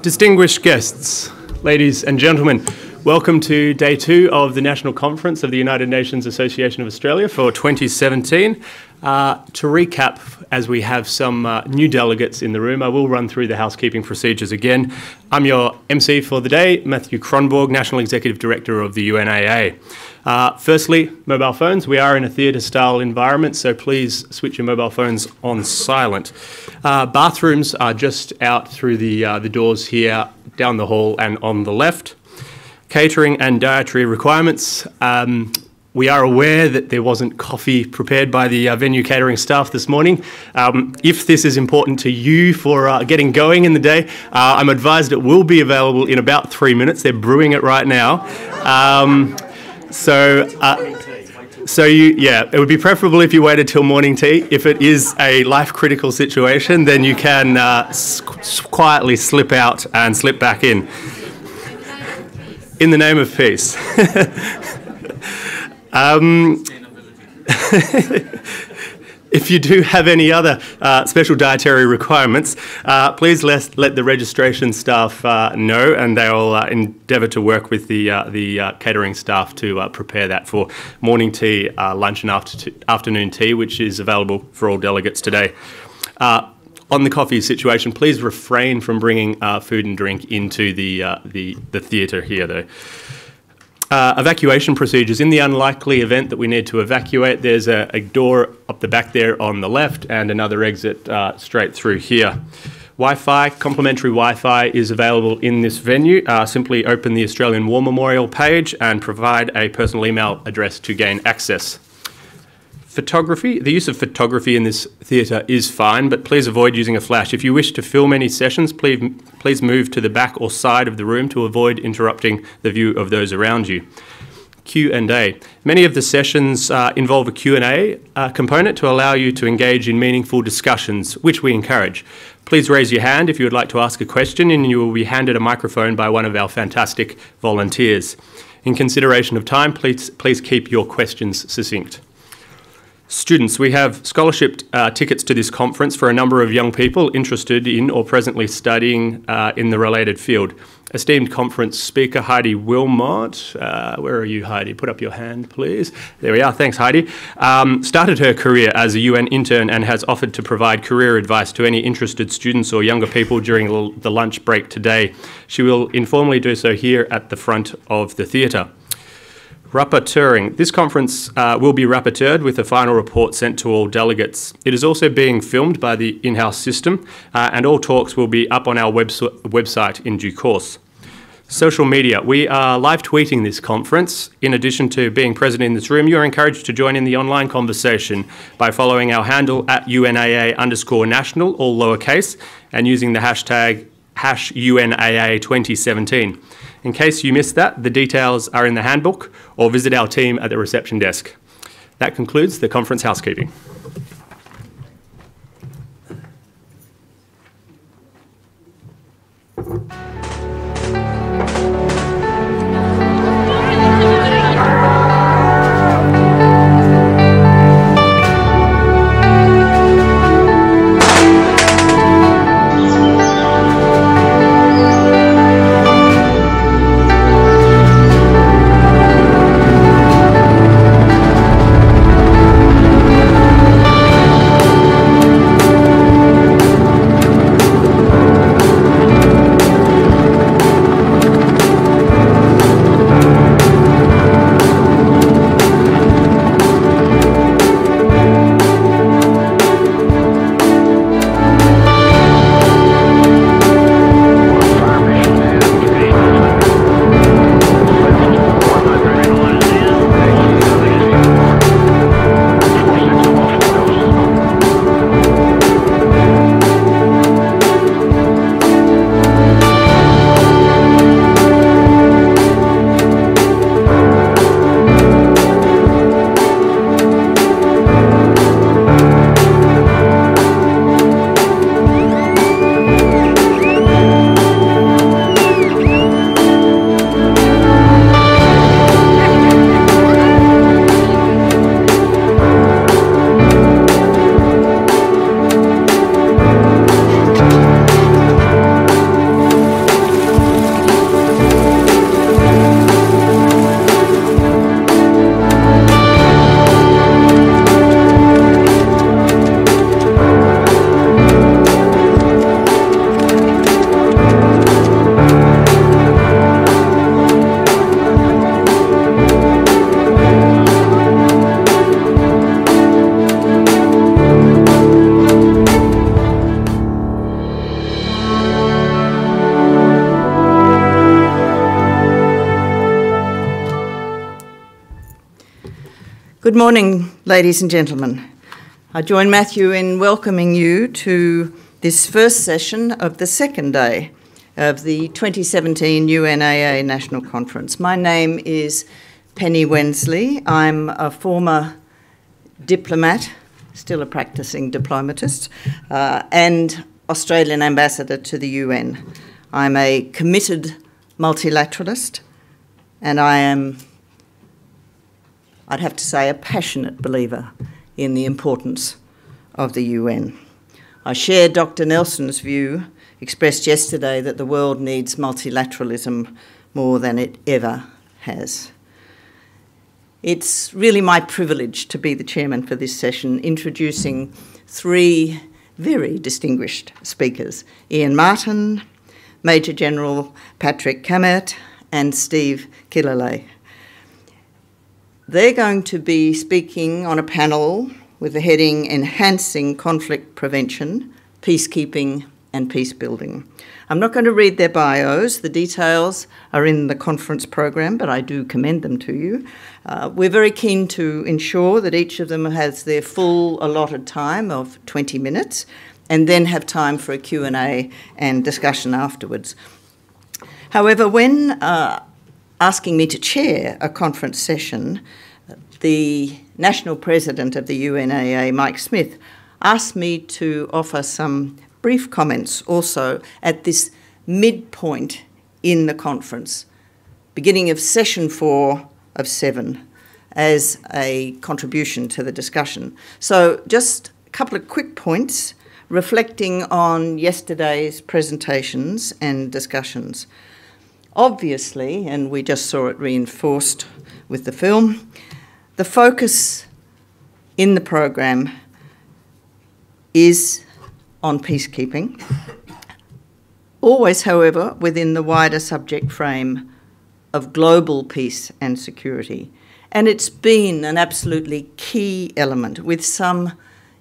Distinguished guests, ladies and gentlemen, welcome to Day 2 of the National Conference of the United Nations Association of Australia for 2017. To recap, as we have some new delegates in the room, I will run through the housekeeping procedures again. I'm your MC for the day, Matthew Kronborg, National Executive Director of the UNAA. Firstly, mobile phones. We are in a theatre-style environment, so please switch your mobile phones on silent. Bathrooms are just out through the doors here, down the hall and on the left. Catering and dietary requirements. We are aware that there wasn't coffee prepared by the venue catering staff this morning. If this is important to you for getting going in the day, I'm advised it will be available in about 3 minutes. They're brewing it right now. It would be preferable if you waited till morning tea. If it is a life-critical situation, then you can quietly slip out and slip back in. In the name of peace. If you do have any other special dietary requirements, please let the registration staff know, and they'll endeavour to work with the catering staff to prepare that for morning tea, lunch and afternoon tea, which is available for all delegates today. On the coffee situation, please refrain from bringing food and drink into the theatre here, though. Evacuation procedures. In the unlikely event that we need to evacuate, there's a door up the back there on the left and another exit straight through here. Wi-Fi, complimentary Wi-Fi is available in this venue. Simply open the Australian War Memorial page and provide a personal email address to gain access. Photography. The use of photography in this theatre is fine, but please avoid using a flash. If you wish to film any sessions, please move to the back or side of the room to avoid interrupting the view of those around you. Q&A. Many of the sessions involve a Q&A component to allow you to engage in meaningful discussions, which we encourage. Please raise your hand if you would like to ask a question, and you will be handed a microphone by one of our fantastic volunteers. In consideration of time, please keep your questions succinct. Students, we have scholarship tickets to this conference for a number of young people interested in or presently studying in the related field. Esteemed conference speaker Heidi Wilmot, where are you, Heidi? Put up your hand, please. There we are. Thanks, Heidi. Started her career as a UN intern and has offered to provide career advice to any interested students or younger people during the lunch break today. She will informally do so here at the front of the theatre. Rapporteuring. This conference will be rapporteured with a final report sent to all delegates. It is also being filmed by the in-house system, and all talks will be up on our website in due course. Social media. We are live tweeting this conference. In addition to being present in this room, you are encouraged to join in the online conversation by following our handle at UNAA_national, all lowercase, and using the hashtag #UNAA2017. In case you missed that, the details are in the handbook, or visit our team at the reception desk. That concludes the conference housekeeping. Good morning, ladies and gentlemen. I join Matthew in welcoming you to this first session of the second day of the 2017 UNAA National Conference. My name is Penny Wensley. I'm a former diplomat, still a practicing diplomatist, and Australian ambassador to the UN. I'm a committed multilateralist, and I am, I'd have to say, a passionate believer in the importance of the UN. I share Dr. Nelson's view, expressed yesterday, that the world needs multilateralism more than it ever has. It's really my privilege to be the chairman for this session, introducing three very distinguished speakers: Ian Martin, Major General Patrick Cammaert, and Steve Killelea. They're going to be speaking on a panel with the heading Enhancing Conflict Prevention, Peacekeeping and Peacebuilding. I'm not going to read their bios. The details are in the conference program, but I do commend them to you. We're very keen to ensure that each of them has their full allotted time of 20 minutes and then have time for a Q&A and discussion afterwards. However, when asking me to chair a conference session, the National President of the UNAA, Mike Smith, asked me to offer some brief comments also at this midpoint in the conference, beginning of session 4 of 7, as a contribution to the discussion. So just a couple of quick points reflecting on yesterday's presentations and discussions. Obviously, and we just saw it reinforced with the film, the focus in the program is on peacekeeping, always, however, within the wider subject frame of global peace and security. And it's been an absolutely key element, with some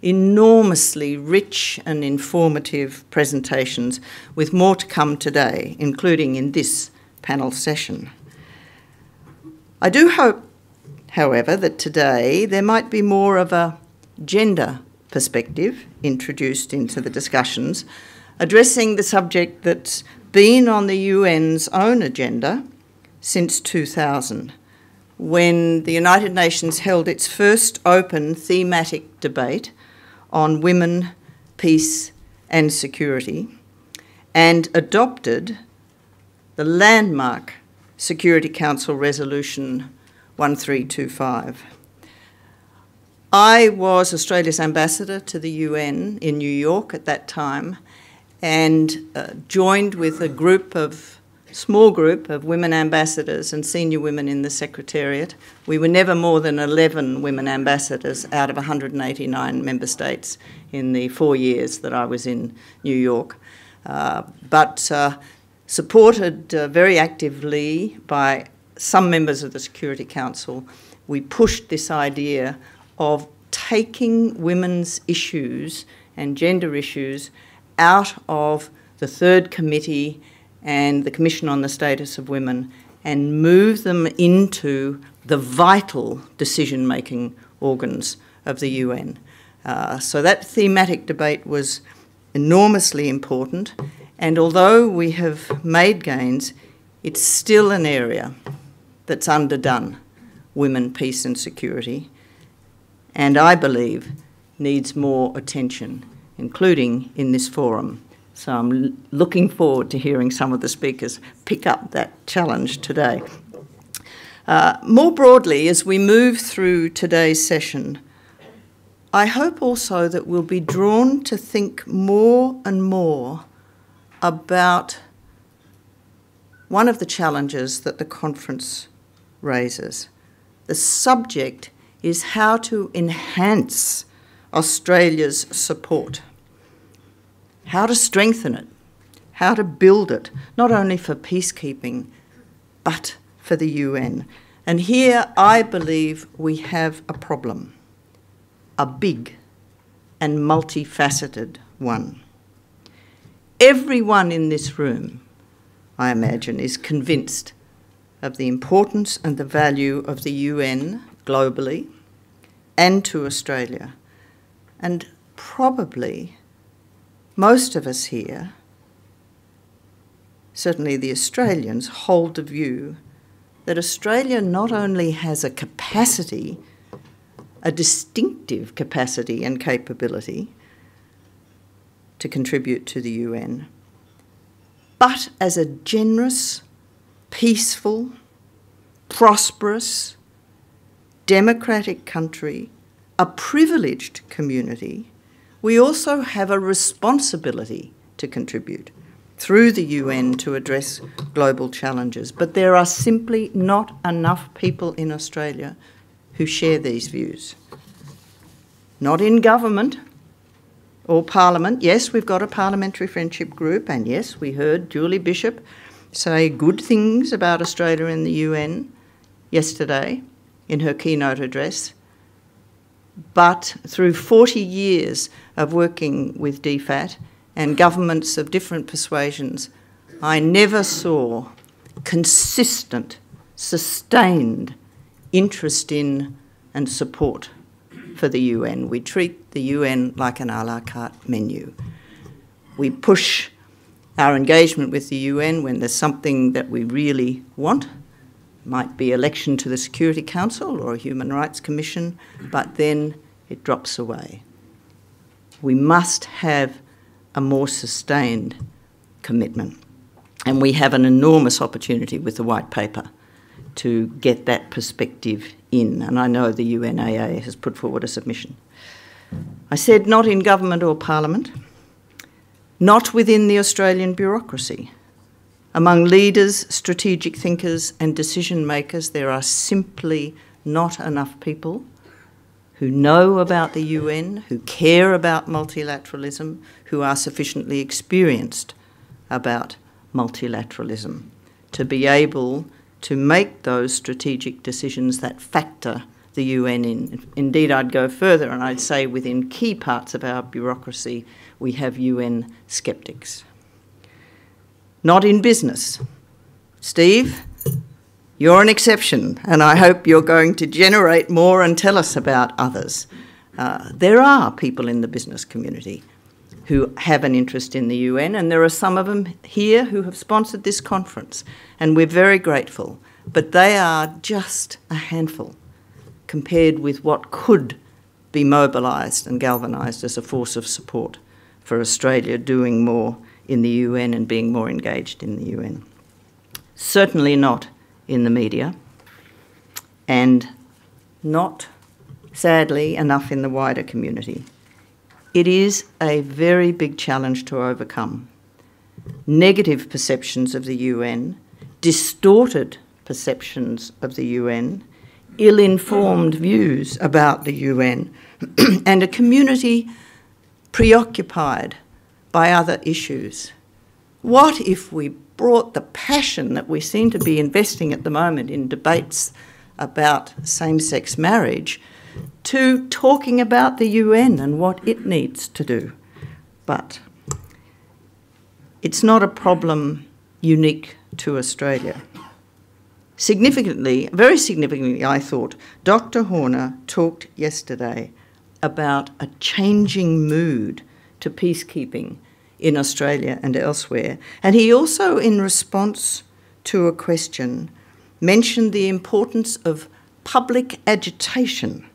enormously rich and informative presentations, with more to come today, including in this panel session. I do hope, however, that today there might be more of a gender perspective introduced into the discussions, addressing the subject that's been on the UN's own agenda since 2000, when the United Nations held its first open thematic debate on women, peace and security, and adopted the landmark Security Council Resolution 1325. I was Australia's ambassador to the UN in New York at that time, and joined with a small group of women ambassadors and senior women in the Secretariat. We were never more than 11 women ambassadors out of 189 member states in the 4 years that I was in New York, but supported very actively by some members of the Security Council. We pushed this idea of taking women's issues and gender issues out of the Third Committee and the Commission on the Status of Women and move them into the vital decision-making organs of the UN. So that thematic debate was enormously important, and although we have made gains, it's still an area that's underdone, women, peace and security, and I believe needs more attention, including in this forum. So I'm looking forward to hearing some of the speakers pick up that challenge today. More broadly, as we move through today's session, I hope also that we'll be drawn to think more and more about one of the challenges that the conference raises. The subject is how to enhance Australia's support, how to strengthen it, how to build it, not only for peacekeeping, but for the UN. And here I believe we have a problem, a big and multifaceted one. Everyone in this room, I imagine, is convinced of the importance and the value of the UN globally, and to Australia. And probably most of us here, certainly the Australians, hold the view that Australia not only has a capacity, a distinctive capacity and capability to contribute to the UN, but as a generous, peaceful, prosperous, democratic country, a privileged community, we also have a responsibility to contribute through the UN to address global challenges. But there are simply not enough people in Australia who share these views. Not in government or parliament. Yes, we've got a parliamentary friendship group, and yes, we heard Julie Bishop say good things about Australia in the UN yesterday in her keynote address. But through 40 years of working with DFAT and governments of different persuasions, I never saw consistent, sustained interest in and support for the UN. We treat the UN like an a la carte menu. We push our engagement with the UN when there's something that we really want. Might be election to the Security Council or a Human Rights Commission, but then it drops away. We must have a more sustained commitment. And we have an enormous opportunity with the white paper to get that perspective in. And I know the UNAA has put forward a submission. I said not in government or parliament, not within the Australian bureaucracy. Among leaders, strategic thinkers and decision makers, there are simply not enough people who know about the UN, who care about multilateralism, who are sufficiently experienced about multilateralism to be able to make those strategic decisions that factor the UN in. Indeed, I'd go further and I'd say within key parts of our bureaucracy, we have UN skeptics. Not in business. Steve, you're an exception, and I hope you're going to generate more and tell us about others. There are people in the business community who have an interest in the UN, and there are some of them here who have sponsored this conference, and we're very grateful. But they are just a handful compared with what could be mobilised and galvanised as a force of support for Australia doing more in the UN and being more engaged in the UN. Certainly not in the media, and not, sadly, enough in the wider community. It is a very big challenge to overcome. Negative perceptions of the UN, distorted perceptions of the UN, ill-informed views about the UN, and a community preoccupied by other issues. What if we brought the passion that we seem to be investing at the moment in debates about same-sex marriage to talking about the UN and what it needs to do? But it's not a problem unique to Australia. Significantly, very significantly, I thought, Dr. Horner talked yesterday about a changing mood to peacekeeping in Australia and elsewhere. And he also, in response to a question, mentioned the importance of public agitation,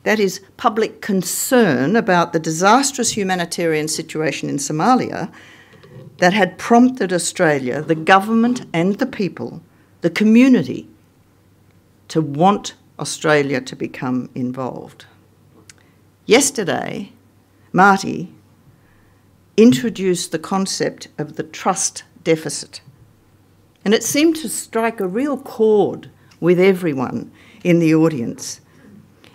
that is, public concern about the disastrous humanitarian situation in Somalia that had prompted Australia, the government and the people, the community, to want Australia to become involved. Yesterday, Marty introduced the concept of the trust deficit. And it seemed to strike a real chord with everyone in the audience.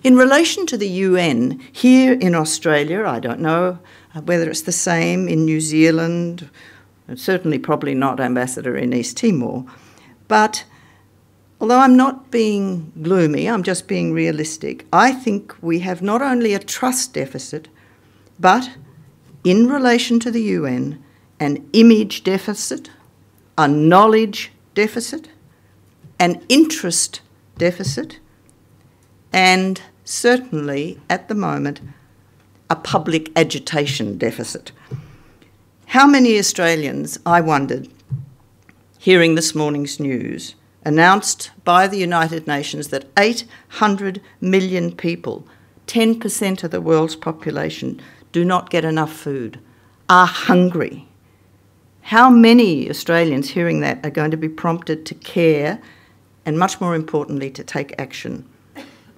In relation to the UN, here in Australia, I don't know whether it's the same in New Zealand, certainly probably not, Ambassador, in East Timor, but although I'm not being gloomy, I'm just being realistic, I think we have not only a trust deficit, but in relation to the UN, an image deficit, a knowledge deficit, an interest deficit, and certainly at the moment, a public agitation deficit. How many Australians, I wondered, hearing this morning's news, announced by the United Nations that 800 million people, 10% of the world's population, do not get enough food, are hungry. How many Australians hearing that are going to be prompted to care and, much more importantly, to take action,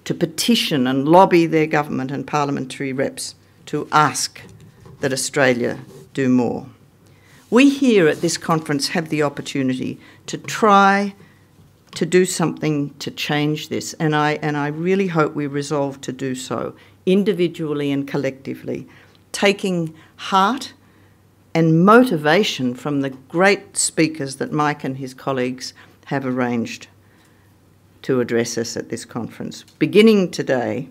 to petition and lobby their government and parliamentary reps to ask that Australia do more? We here at this conference have the opportunity to try to do something to change this, and I really hope we resolve to do so, individually and collectively, taking heart and motivation from the great speakers that Mike and his colleagues have arranged to address us at this conference, beginning today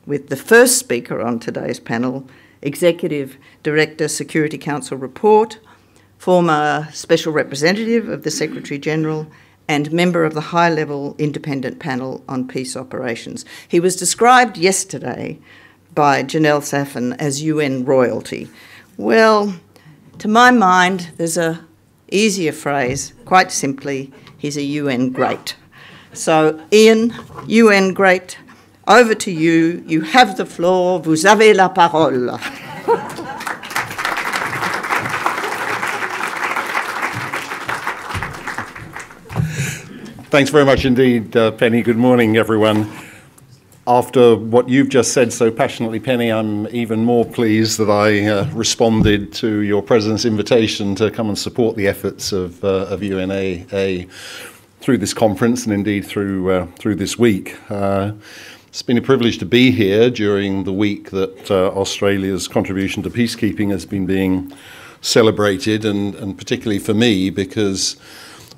with the first speaker on today's panel, Executive Director, Security Council Report, former Special Representative of the Secretary-General, and member of the high-level independent panel on peace operations. He was described yesterday by Janelle Saffin as UN royalty. Well, to my mind, there's an easier phrase. Quite simply, he's a UN great. So, Ian, UN great, over to you. You have the floor. Vous avez la parole. Thanks very much indeed, Penny. Good morning, everyone. After what you've just said so passionately, Penny, I'm even more pleased that I responded to your President's invitation to come and support the efforts of UNAA through this conference and indeed through this week. It's been a privilege to be here during the week that Australia's contribution to peacekeeping has been being celebrated, and particularly for me, because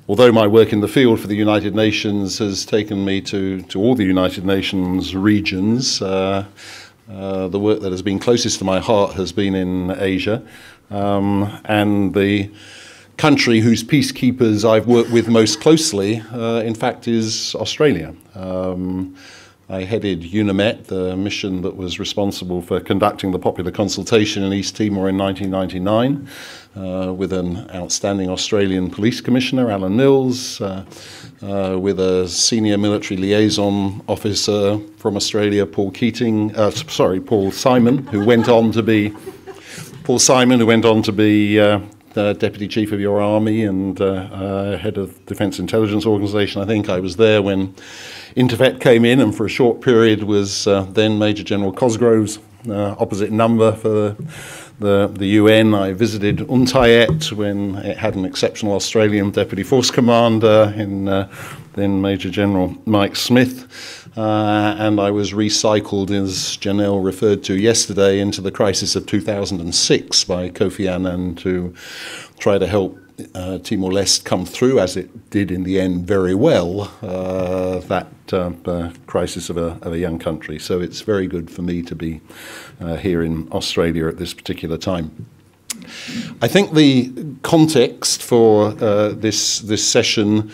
although my work in the field for the United Nations has taken me to all the United Nations regions, the work that has been closest to my heart has been in Asia, and the country whose peacekeepers I've worked with most closely, in fact, is Australia. I headed UNAMET, the mission that was responsible for conducting the popular consultation in East Timor in 1999, with an outstanding Australian police commissioner, Alan Mills, with a senior military liaison officer from Australia, Paul Simon, who went on to be Deputy Chief of your Army and Head of Defence Intelligence Organisation. I think I was there when Intervet came in, and for a short period was then Major General Cosgrove's opposite number for the UN. I visited UNTAET when it had an exceptional Australian Deputy Force Commander in then Major General Mike Smith. And I was recycled, as Janelle referred to yesterday, into the crisis of 2006 by Kofi Annan to try to help Timor-Leste come through, as it did in the end very well, that crisis of a young country. So it's very good for me to be here in Australia at this particular time. I think the context for this session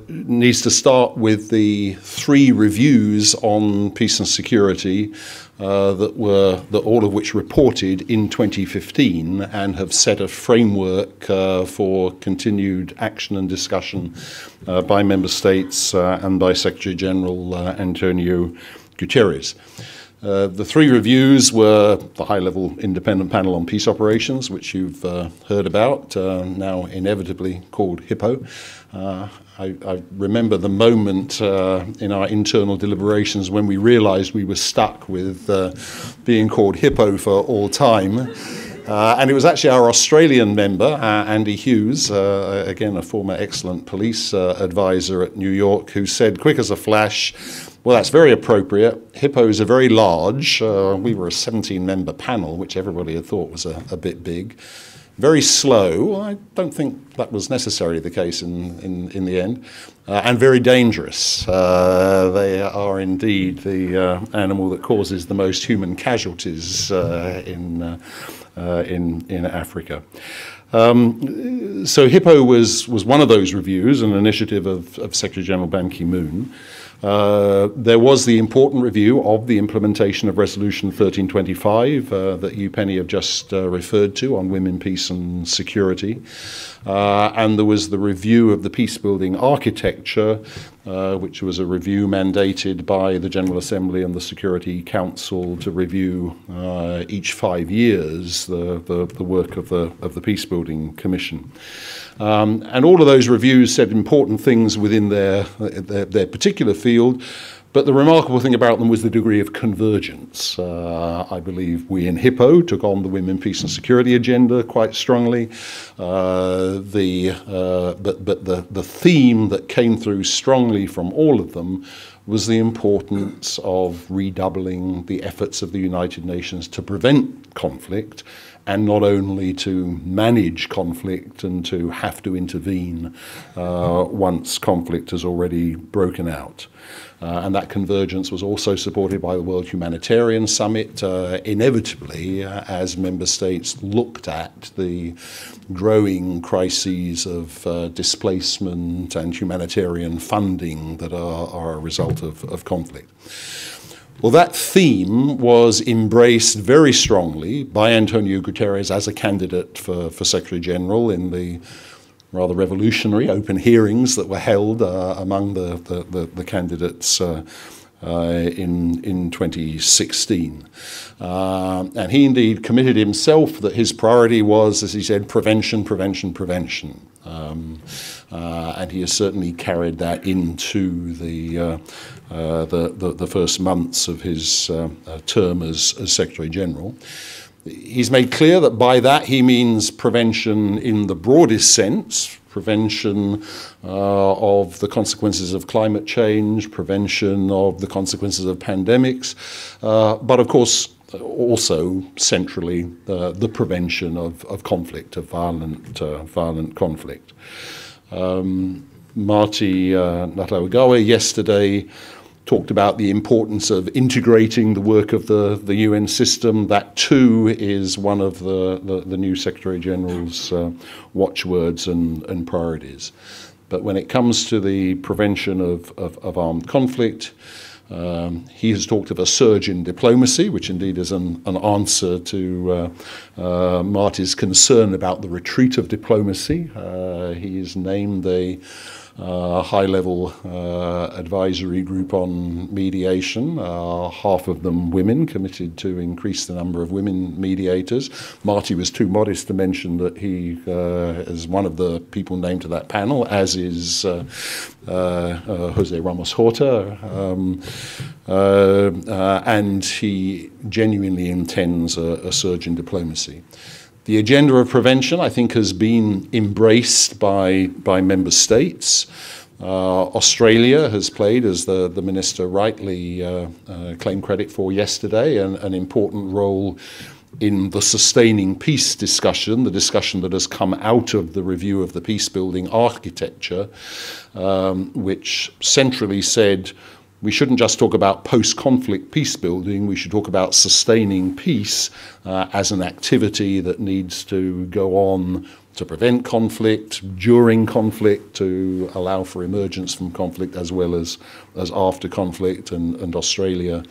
needs to start with the 3 reviews on peace and security that all of which reported in 2015 and have set a framework for continued action and discussion by member states and by Secretary General Antonio Guterres. The 3 reviews were the high-level independent panel on peace operations, which you've heard about, now inevitably called HIPPO. I remember the moment in our internal deliberations when we realised we were stuck with being called HIPPO for all time. And it was actually our Australian member, Andy Hughes, again a former excellent police advisor at New York, who said, quick as a flash, well, that's very appropriate. HIPPOs are very large. We were a 17-member panel, which everybody had thought was a bit big. Very slow. I don't think that was necessarily the case in the end, and very dangerous. They are indeed the animal that causes the most human casualties in Africa. So Hippo was one of those reviews, an initiative of Secretary-General Ban Ki-moon. There was the important review of the implementation of Resolution 1325 that you, Penny, have just referred to on women, peace and security. And there was the review of the peacebuilding architecture, which was a review mandated by the General Assembly and the Security Council to review each 5 years the work of the Peacebuilding Commission. And all of those reviews said important things within their particular field, but the remarkable thing about them was the degree of convergence. I believe we in Hippo took on the women, peace and security agenda quite strongly. But the theme that came through strongly from all of them was the importance of redoubling the efforts of the United Nations to prevent conflict, and not only to manage conflict and to have to intervene once conflict has already broken out. And that convergence was also supported by the World Humanitarian Summit, inevitably, as member states looked at the growing crises of displacement and humanitarian funding that are a result of conflict. Well, that theme was embraced very strongly by Antonio Guterres as a candidate for Secretary-General in the rather revolutionary open hearings that were held among the candidates in 2016. And he indeed committed himself that his priority was, as he said, prevention, prevention, prevention. And he has certainly carried that into the first months of his term as Secretary-General. He's made clear that by that he means prevention in the broadest sense, prevention of the consequences of climate change, prevention of the consequences of pandemics, but of course also centrally the prevention of conflict, of violent conflict. Marty Natalegawa yesterday talked about the importance of integrating the work of the UN system. That too is one of the new Secretary-General's watchwords and priorities. But when it comes to the prevention of armed conflict, he has talked of a surge in diplomacy, which indeed is an answer to Marty's concern about the retreat of diplomacy. He has named a high-level advisory group on mediation, half of them women, committed to increase the number of women mediators. Marty was too modest to mention that he is one of the people named to that panel, as is Jose Ramos-Horta, and he genuinely intends a surge in diplomacy. The agenda of prevention, I think, has been embraced by member states. Australia has played, as the Minister rightly claimed credit for yesterday, an important role in the sustaining peace discussion, the discussion that has come out of the review of the peacebuilding architecture, which centrally said we shouldn't just talk about post-conflict peace building, we should talk about sustaining peace as an activity that needs to go on to prevent conflict, during conflict, to allow for emergence from conflict as well as after conflict. And Australia,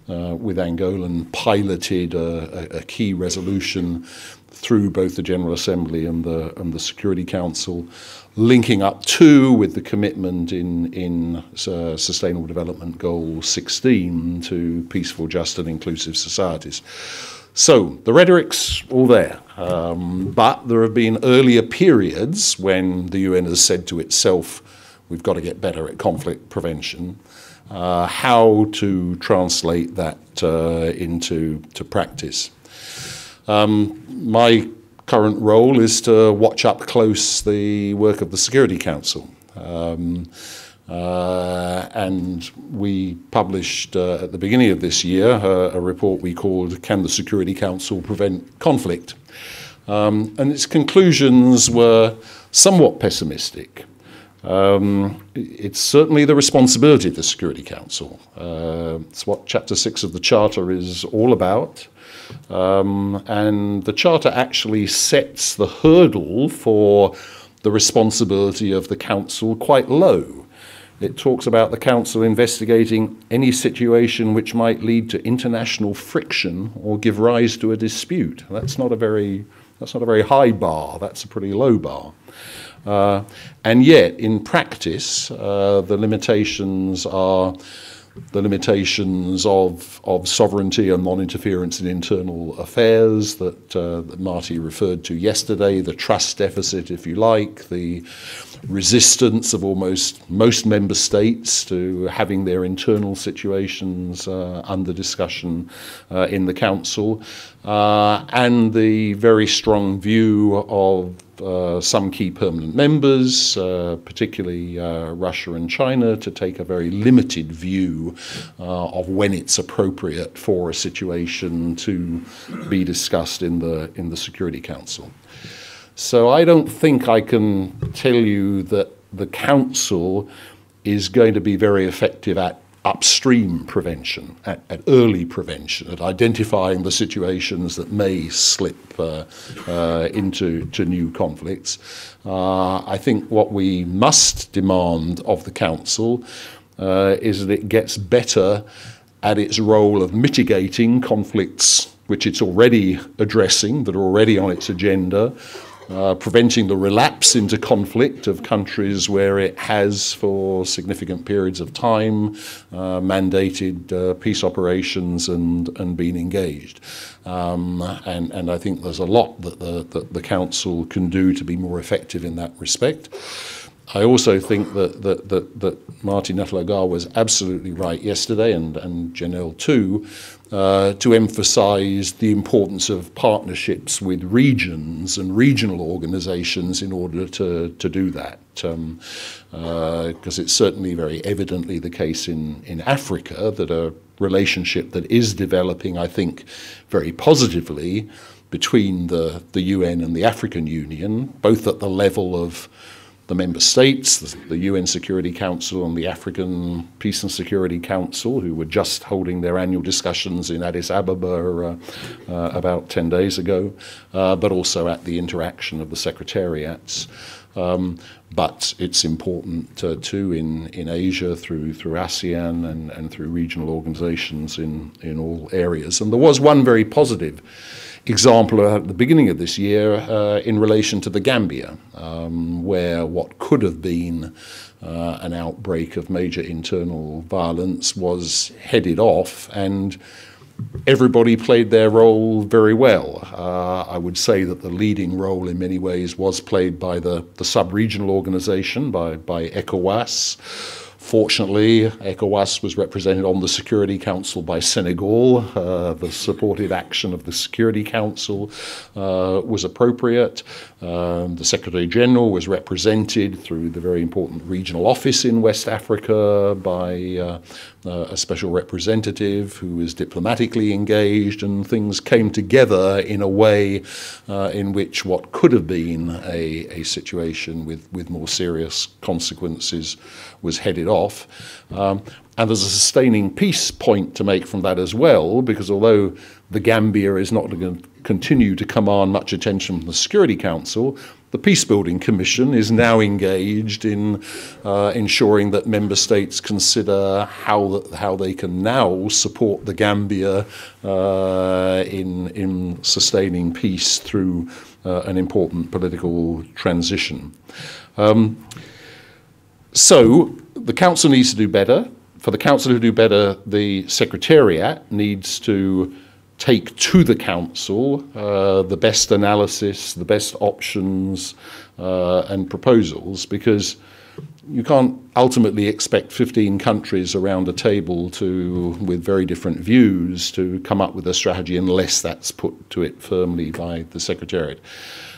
with Angolan, piloted a key resolution through both the General Assembly and the Security Council, linking up too with the commitment in Sustainable Development Goal 16 to peaceful, just and inclusive societies. So the rhetoric's all there, but there have been earlier periods when the UN has said to itself, we've got to get better at conflict prevention. How to translate that into practice. My current role is to watch up close the work of the Security Council. And we published at the beginning of this year a report we called "Can the Security Council Prevent Conflict?" and its conclusions were somewhat pessimistic. It's certainly the responsibility of the Security Council. It's what Chapter 6 of the Charter is all about. And the Charter actually sets the hurdle for the responsibility of the Council quite low. It talks about the Council investigating any situation which might lead to international friction or give rise to a dispute. That's not a very high bar, that's a pretty low bar. And yet, in practice, the limitations are the limitations of sovereignty and non-interference in internal affairs that Marty referred to yesterday, the trust deficit, if you like, the resistance of almost most member states to having their internal situations under discussion in the Council, and the very strong view of some key permanent members, particularly Russia and China, to take a very limited view of when it's appropriate for a situation to be discussed in the Security Council. So I don't think I can tell you that the Council is going to be very effective at upstream prevention, at early prevention, at identifying the situations that may slip into new conflicts. I think what we must demand of the Council is that it gets better at its role of mitigating conflicts which it's already addressing, that are already on its agenda, preventing the relapse into conflict of countries where it has, for significant periods of time, mandated peace operations and been engaged. And I think there's a lot that the Council can do to be more effective in that respect. I also think that Marty Nuttall-Agar was absolutely right yesterday, and Janelle too, to emphasise the importance of partnerships with regions and regional organisations in order to do that. Because it's certainly very evidently the case in Africa that a relationship that is developing, I think, very positively between the UN and the African Union, both at the level of the member states, the UN Security Council and the African Peace and Security Council, who were just holding their annual discussions in Addis Ababa about 10 days ago, but also at the interaction of the secretariats. But it's important too in Asia through ASEAN and through regional organisations in all areas. And there was one very positive example at the beginning of this year in relation to the Gambia, where what could have been an outbreak of major internal violence was headed off, and everybody played their role very well. I would say that the leading role in many ways was played by the sub-regional organisation, by ECOWAS. Fortunately, ECOWAS was represented on the Security Council by Senegal. The supportive action of the Security Council was appropriate. The Secretary-General was represented through the very important regional office in West Africa by a special representative who was diplomatically engaged, and things came together in a way in which what could have been a situation with more serious consequences was headed off. And there's a sustaining peace point to make from that as well, because although the Gambia is not going to continue to command much attention from the Security Council, the Peacebuilding Commission is now engaged in ensuring that member states consider how they can now support the Gambia in sustaining peace through an important political transition. So the Council needs to do better. For the Council to do better, the Secretariat needs to take to the Council the best analysis, the best options and proposals, because you can't ultimately expect 15 countries around a table with very different views to come up with a strategy unless that's put to it firmly by the Secretariat.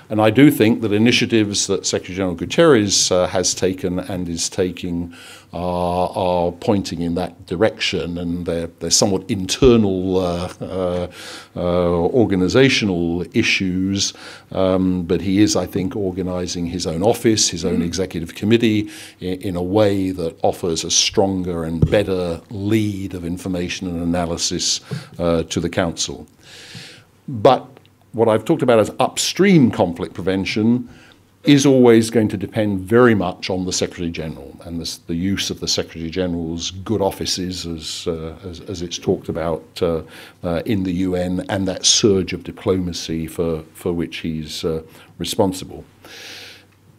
And I do think that initiatives that Secretary-General Guterres has taken and is taking are pointing in that direction, and they're somewhat internal organizational issues, but he is, I think, organizing his own office, his own executive committee in a way that offers a stronger and better lead of information and analysis to the Council. But what I've talked about as upstream conflict prevention is always going to depend very much on the Secretary-General and the use of the Secretary-General's good offices, as it's talked about in the UN, and that surge of diplomacy for which he's responsible.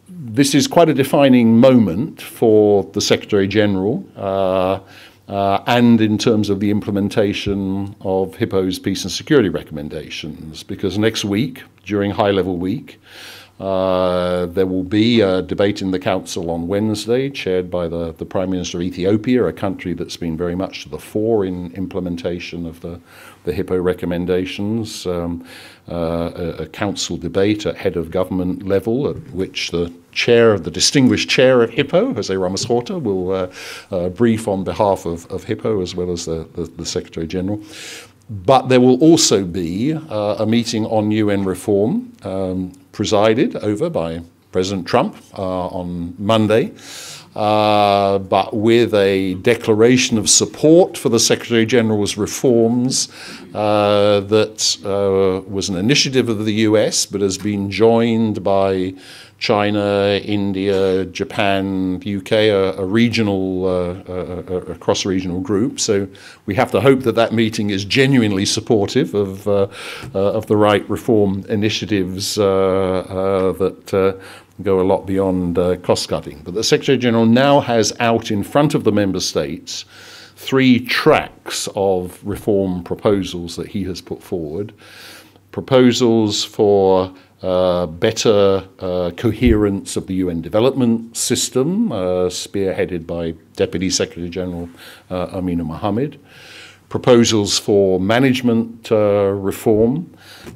This is quite a defining moment for the Secretary-General, and in terms of the implementation of HIPPO's peace and security recommendations, because next week, during high-level week, there will be a debate in the Council on Wednesday, chaired by the Prime Minister of Ethiopia, a country that's been very much to the fore in implementation of the HIPPO recommendations, a Council debate at head of government level, at which the distinguished chair of HIPPO, Jose Ramos Horta, will brief on behalf of HIPPO as well as the Secretary-General. But there will also be a meeting on UN reform, presided over by President Trump on Monday, but with a declaration of support for the Secretary-General's reforms that was an initiative of the US, but has been joined by China, India, Japan, UK, a regional, a cross-regional group. So we have to hope that that meeting is genuinely supportive of the right reform initiatives that go a lot beyond cost-cutting. But the Secretary-General now has out in front of the member states 3 tracks of reform proposals that he has put forward. Proposals for better coherence of the UN development system, spearheaded by Deputy Secretary-General Amina Mohammed. Proposals for management reform,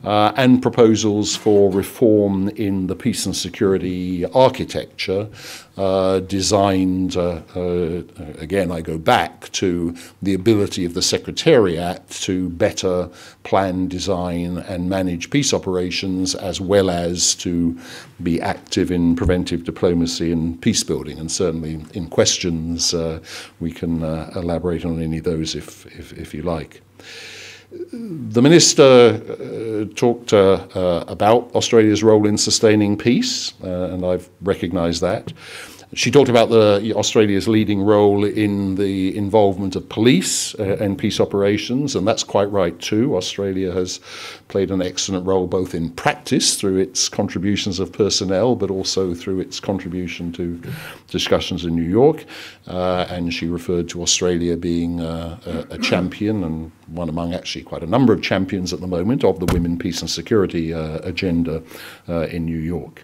and proposals for reform in the peace and security architecture, designed, again, I go back to the ability of the Secretariat to better plan, design, and manage peace operations, as well as to be active in preventive diplomacy and peace building. And certainly in questions, we can elaborate on any of those if you like. The Minister talked about Australia's role in sustaining peace, and I've recognised that. She talked about Australia's leading role in the involvement of police and peace operations, and that's quite right too. Australia has played an excellent role both in practice through its contributions of personnel, but also through its contribution to discussions in New York. And she referred to Australia being a champion, and one among actually quite a number of champions at the moment, of the women, peace and security agenda in New York.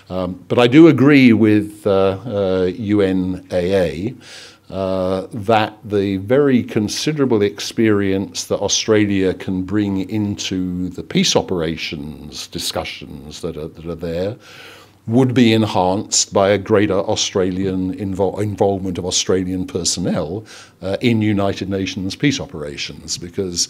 But I do agree with UNAA that the very considerable experience that Australia can bring into the peace operations discussions that are there would be enhanced by a greater Australian involvement of Australian personnel in United Nations peace operations, because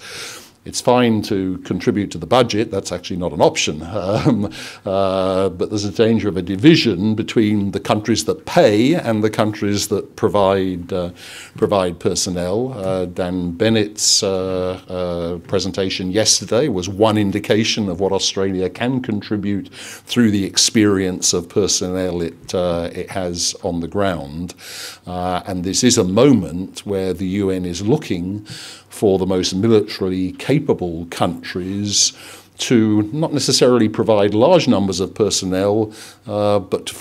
it's fine to contribute to the budget, that's actually not an option, but there's a danger of a division between the countries that pay and the countries that provide personnel. Dan Bennett's presentation yesterday was one indication of what Australia can contribute through the experience of personnel it has on the ground. And this is a moment where the UN is looking for the most militarily capable countries to not necessarily provide large numbers of personnel, but to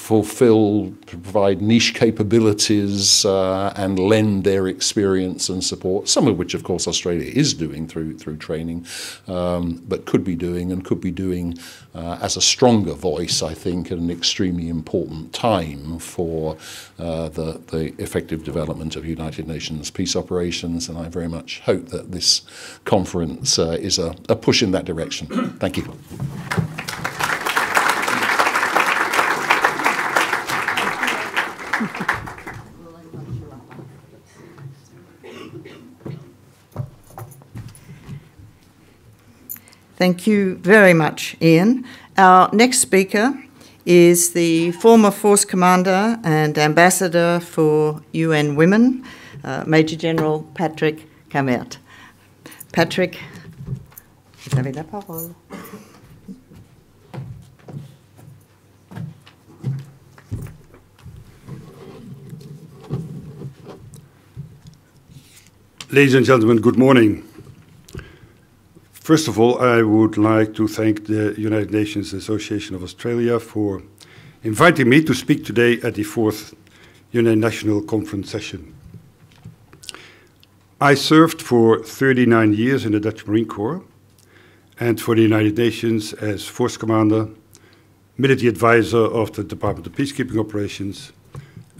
provide niche capabilities and lend their experience and support, some of which, of course, Australia is doing through training, but could be doing as a stronger voice, I think, at an extremely important time for the effective development of United Nations peace operations. And I very much hope that this conference is a push in that direction. Thank you. Thank you very much, Ian. Our next speaker is the former Force Commander and Ambassador for UN Women, Major General Patrick Cammaert. Patrick, vous avez la parole. Ladies and gentlemen, good morning. First of all, I would like to thank the United Nations Association of Australia for inviting me to speak today at the 4th United National Conference session. I served for 39 years in the Dutch Marine Corps and for the United Nations as Force Commander, Military Advisor of the Department of Peacekeeping Operations,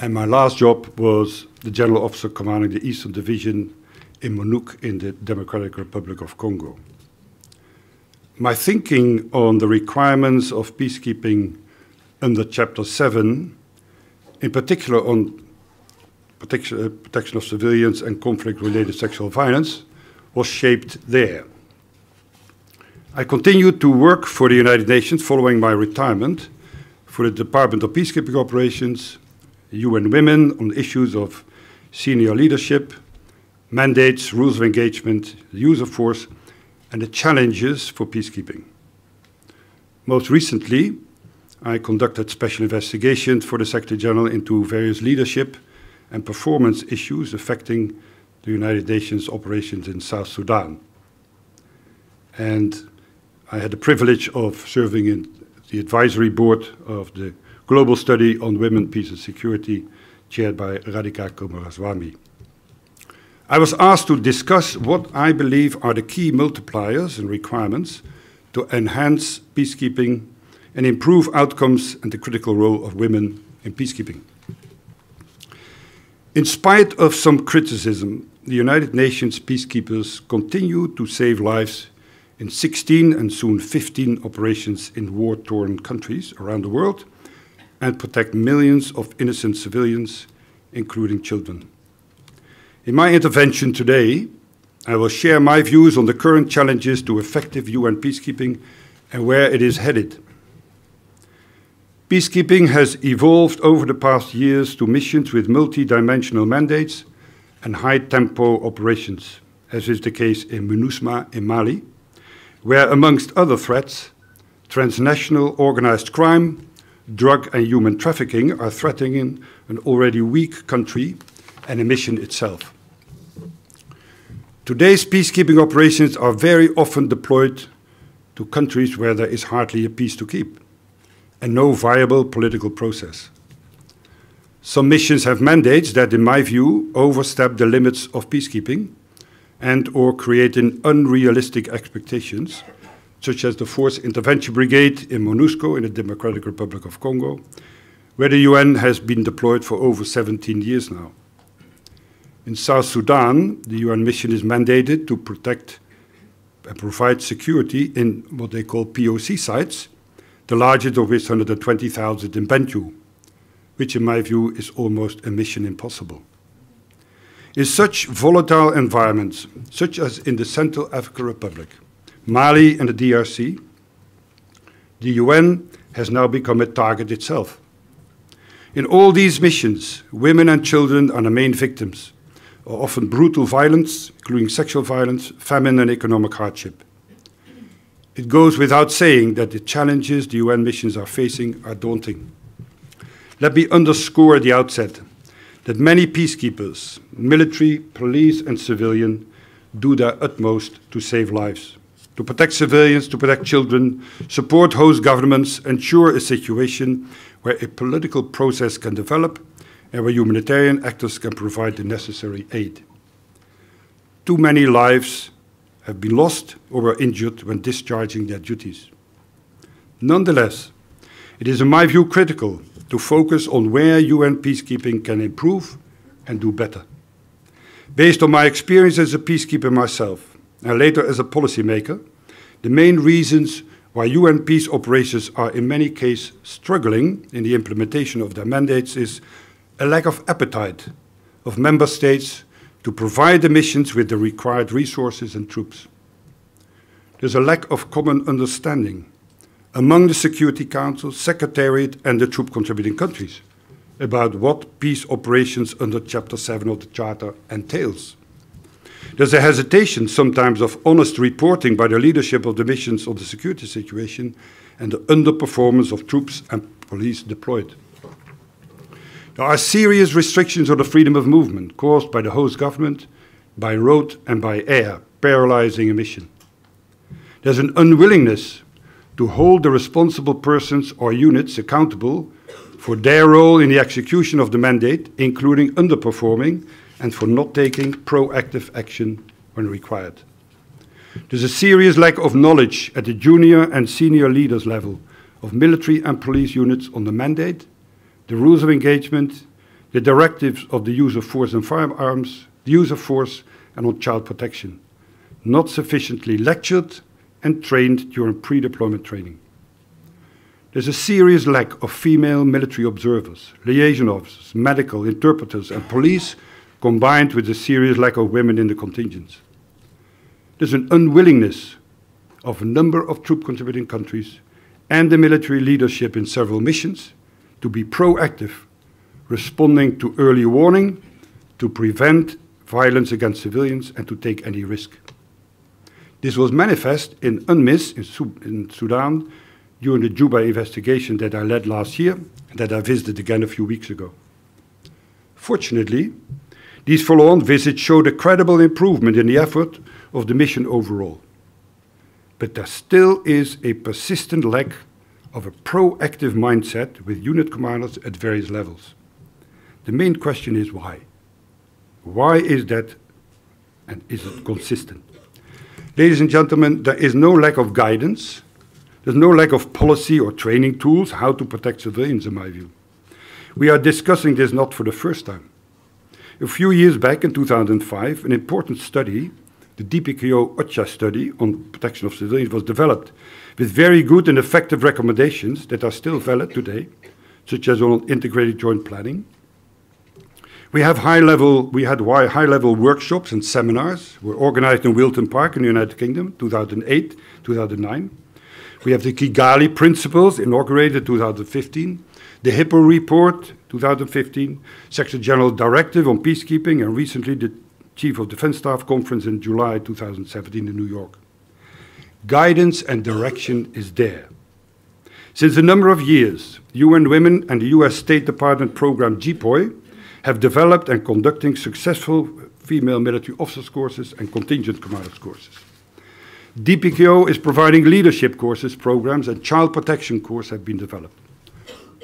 and my last job was the General Officer commanding the Eastern Division in MONUC in the Democratic Republic of Congo. My thinking on the requirements of peacekeeping under Chapter 7, in particular on protection of civilians and conflict-related sexual violence, was shaped there. I continued to work for the United Nations following my retirement for the Department of Peacekeeping Operations, UN Women on issues of senior leadership, mandates, rules of engagement, the use of force, and the challenges for peacekeeping. Most recently, I conducted special investigations for the Secretary General into various leadership and performance issues affecting the United Nations operations in South Sudan. And I had the privilege of serving in the advisory board of the Global Study on Women, Peace and Security, chaired by Radhika Kumaraswamy. I was asked to discuss what I believe are the key multipliers and requirements to enhance peacekeeping and improve outcomes and the critical role of women in peacekeeping. In spite of some criticism, the United Nations peacekeepers continue to save lives in 16 and soon 15 operations in war-torn countries around the world and protect millions of innocent civilians, including children. In my intervention today, I will share my views on the current challenges to effective UN peacekeeping and where it is headed. Peacekeeping has evolved over the past years to missions with multi-dimensional mandates and high-tempo operations, as is the case in MINUSMA in Mali, where, amongst other threats, transnational organized crime, drug and human trafficking are threatening an already weak country and a mission itself. Today's peacekeeping operations are very often deployed to countries where there is hardly a peace to keep and no viable political process. Some missions have mandates that, in my view, overstep the limits of peacekeeping and/or create unrealistic expectations, such as the Force Intervention Brigade in MONUSCO in the Democratic Republic of Congo, where the UN has been deployed for over 17 years now. In South Sudan, the UN mission is mandated to protect and provide security in what they call POC sites, the largest of which 120,000 in Bentiu, which in my view is almost a mission impossible. In such volatile environments, such as in the Central African Republic, Mali and the DRC, the UN has now become a target itself. In all these missions, women and children are the main victims, of often brutal violence, including sexual violence, famine and economic hardship. It goes without saying that the challenges the UN missions are facing are daunting. Let me underscore at the outset that many peacekeepers, military, police and civilian, do their utmost to save lives, to protect civilians, to protect children, support host governments, ensure a situation where a political process can develop and where humanitarian actors can provide the necessary aid. Too many lives have been lost or were injured when discharging their duties. Nonetheless, it is in my view critical to focus on where UN peacekeeping can improve and do better. Based on my experience as a peacekeeper myself, and later as a policymaker, the main reasons why UN peace operations are in many cases struggling in the implementation of their mandates is a lack of appetite of member states to provide the missions with the required resources and troops. There's a lack of common understanding among the Security Council, Secretariat and the troop contributing countries about what peace operations under Chapter 7 of the Charter entails. There's a hesitation sometimes of honest reporting by the leadership of the missions of the security situation and the underperformance of troops and police deployed. There are serious restrictions on the freedom of movement caused by the host government, by road and by air, paralyzing a mission. There's an unwillingness to hold the responsible persons or units accountable for their role in the execution of the mandate, including underperforming and for not taking proactive action when required. There's a serious lack of knowledge at the junior and senior leaders level of military and police units on the mandate, the rules of engagement, the directives of the use of force and firearms, the use of force, and on child protection, not sufficiently lectured and trained during pre-deployment training. There's a serious lack of female military observers, liaison officers, medical, interpreters, and police, combined with a serious lack of women in the contingents. There's an unwillingness of a number of troop contributing countries and the military leadership in several missions to be proactive, responding to early warning, to prevent violence against civilians, and to take any risk. This was manifest in UNMISS in Sudan during the Juba investigation that I led last year and that I visited again a few weeks ago. Fortunately, these follow-on visits showed a credible improvement in the effort of the mission overall. But there still is a persistent lack of a proactive mindset with unit commanders at various levels. The main question is why? Why is that, and is it consistent? Ladies and gentlemen, there is no lack of guidance. There's no lack of policy or training tools how to protect civilians, in my view. We are discussing this not for the first time. A few years back, in 2005, an important study, the DPKO-OCHA study on protection of civilians, was developed with very good and effective recommendations that are still valid today, such as on integrated joint planning. We had high-level workshops and seminars were organized in Wilton Park in the United Kingdom, 2008, 2009. We have the Kigali Principles, inaugurated 2015, the Hippo Report, 2015, Secretary General Directive on Peacekeeping, and recently the Chief of Defense Staff Conference in July 2017 in New York. Guidance and direction is there. Since a number of years, UN Women and the US State Department program GPOI have developed and conducting successful female military officers courses and contingent commanders courses. DPKO is providing leadership courses, programs, and child protection courses have been developed.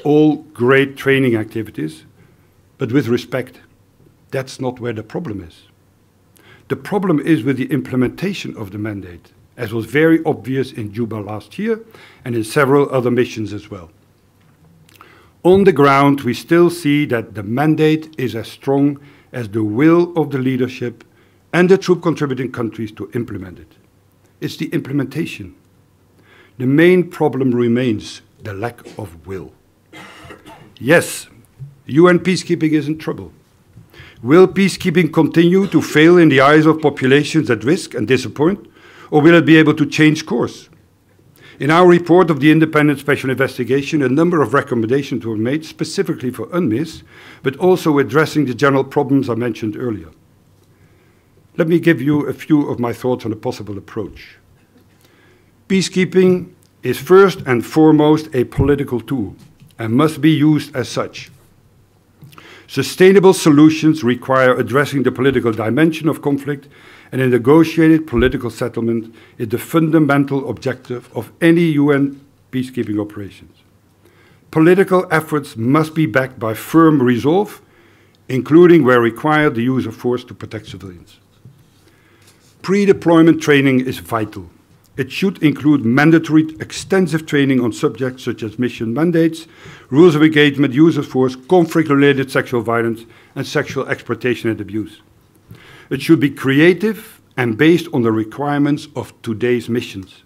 All great training activities, but with respect, that's not where the problem is. The problem is with the implementation of the mandate, as was very obvious in Juba last year and in several other missions as well. On the ground, we still see that the mandate is as strong as the will of the leadership and the troop contributing countries to implement it. It's the implementation. The main problem remains the lack of will. Yes, UN peacekeeping is in trouble. Will peacekeeping continue to fail in the eyes of populations at risk and disappoint, or will it be able to change course? In our report of the Independent Special Investigation, a number of recommendations were made specifically for UNMISS, but also addressing the general problems I mentioned earlier. Let me give you a few of my thoughts on a possible approach. Peacekeeping is first and foremost a political tool and must be used as such. Sustainable solutions require addressing the political dimension of conflict, and a negotiated political settlement is the fundamental objective of any UN peacekeeping operations. Political efforts must be backed by firm resolve, including where required the use of force to protect civilians. Pre-deployment training is vital. It should include mandatory extensive training on subjects such as mission mandates, rules of engagement, use of force, conflict-related sexual violence, and sexual exploitation and abuse. It should be creative and based on the requirements of today's missions.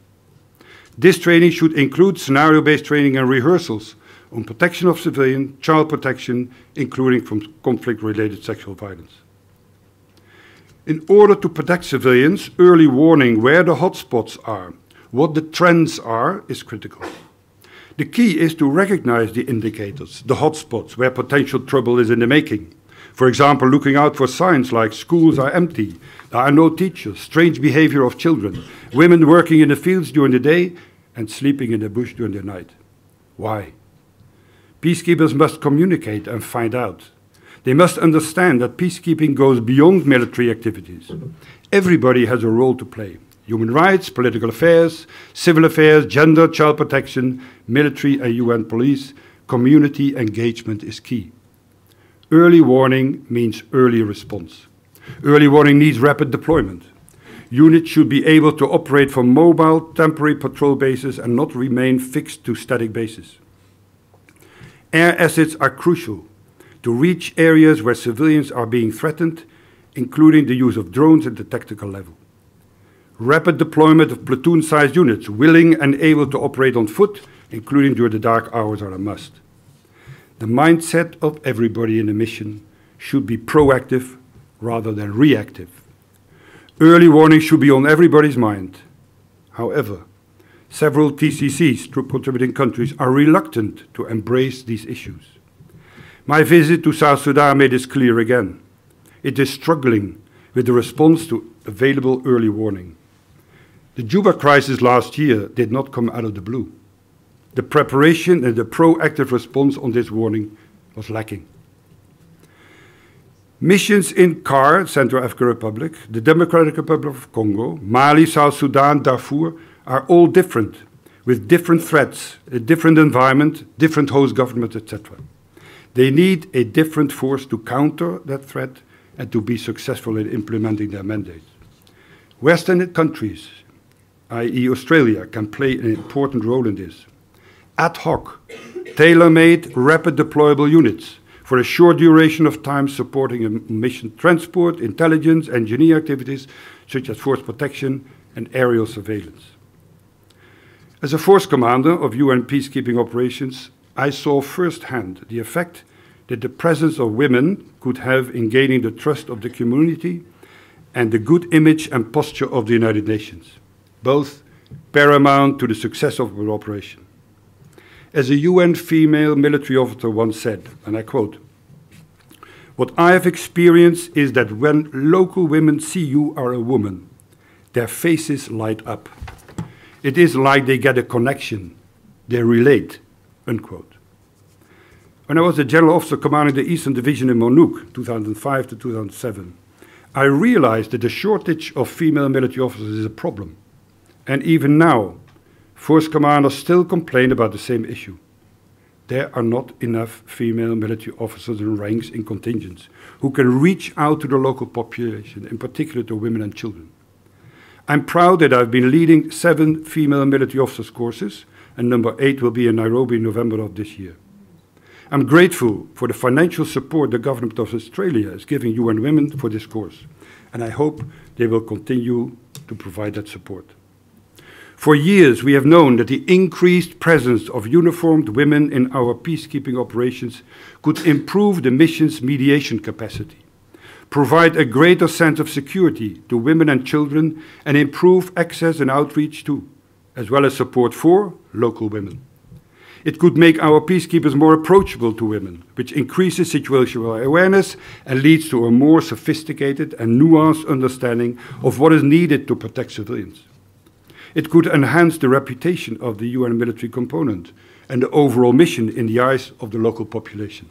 This training should include scenario-based training and rehearsals on protection of civilians, child protection, including from conflict-related sexual violence. In order to protect civilians, early warning where the hotspots are, what the trends are, is critical. The key is to recognize the indicators, the hotspots where potential trouble is in the making. For example, looking out for signs like schools are empty, there are no teachers, strange behavior of children, women working in the fields during the day and sleeping in the bush during the night. Why? Peacekeepers must communicate and find out. They must understand that peacekeeping goes beyond military activities. Everybody has a role to play. Human rights, political affairs, civil affairs, gender, child protection, military and UN police, community engagement is key. Early warning means early response. Early warning needs rapid deployment. Units should be able to operate from mobile, temporary patrol bases and not remain fixed to static bases. Air assets are crucial to reach areas where civilians are being threatened, including the use of drones at the tactical level. Rapid deployment of platoon-sized units, willing and able to operate on foot, including during the dark hours, are a must. The mindset of everybody in the mission should be proactive rather than reactive. Early warning should be on everybody's mind. However, several TCCs, troop contributing countries, are reluctant to embrace these issues. My visit to South Sudan made this clear again. It is struggling with the response to available early warning. The Juba crisis last year did not come out of the blue. The preparation and the proactive response on this warning was lacking. Missions in CAR, Central African Republic, the Democratic Republic of Congo, Mali, South Sudan, Darfur, are all different, with different threats, a different environment, different host governments, etc. They need a different force to counter that threat and to be successful in implementing their mandates. Western countries, i.e. Australia, can play an important role in this. Ad hoc, tailor-made, rapid deployable units for a short duration of time supporting a mission transport, intelligence, engineer activities such as force protection and aerial surveillance. As a force commander of UN peacekeeping operations, I saw firsthand the effect that the presence of women could have in gaining the trust of the community and the good image and posture of the United Nations, both paramount to the success of our operation. As a UN female military officer once said, and I quote, "What I have experienced is that when local women see you are a woman, their faces light up. It is like they get a connection, they relate," unquote. When I was the general officer commanding the Eastern Division in MONUC, 2005 to 2007, I realized that the shortage of female military officers is a problem. And even now, force commanders still complain about the same issue. There are not enough female military officers in ranks in contingents who can reach out to the local population, in particular to women and children. I'm proud that I've been leading 7 female military officers courses, and number 8 will be in Nairobi in November of this year. I'm grateful for the financial support the government of Australia is giving UN Women for this course, and I hope they will continue to provide that support. For years, we have known that the increased presence of uniformed women in our peacekeeping operations could improve the mission's mediation capacity, provide a greater sense of security to women and children, and improve access and outreach to, as well as support for, local women. It could make our peacekeepers more approachable to women, which increases situational awareness and leads to a more sophisticated and nuanced understanding of what is needed to protect civilians. It could enhance the reputation of the UN military component and the overall mission in the eyes of the local population.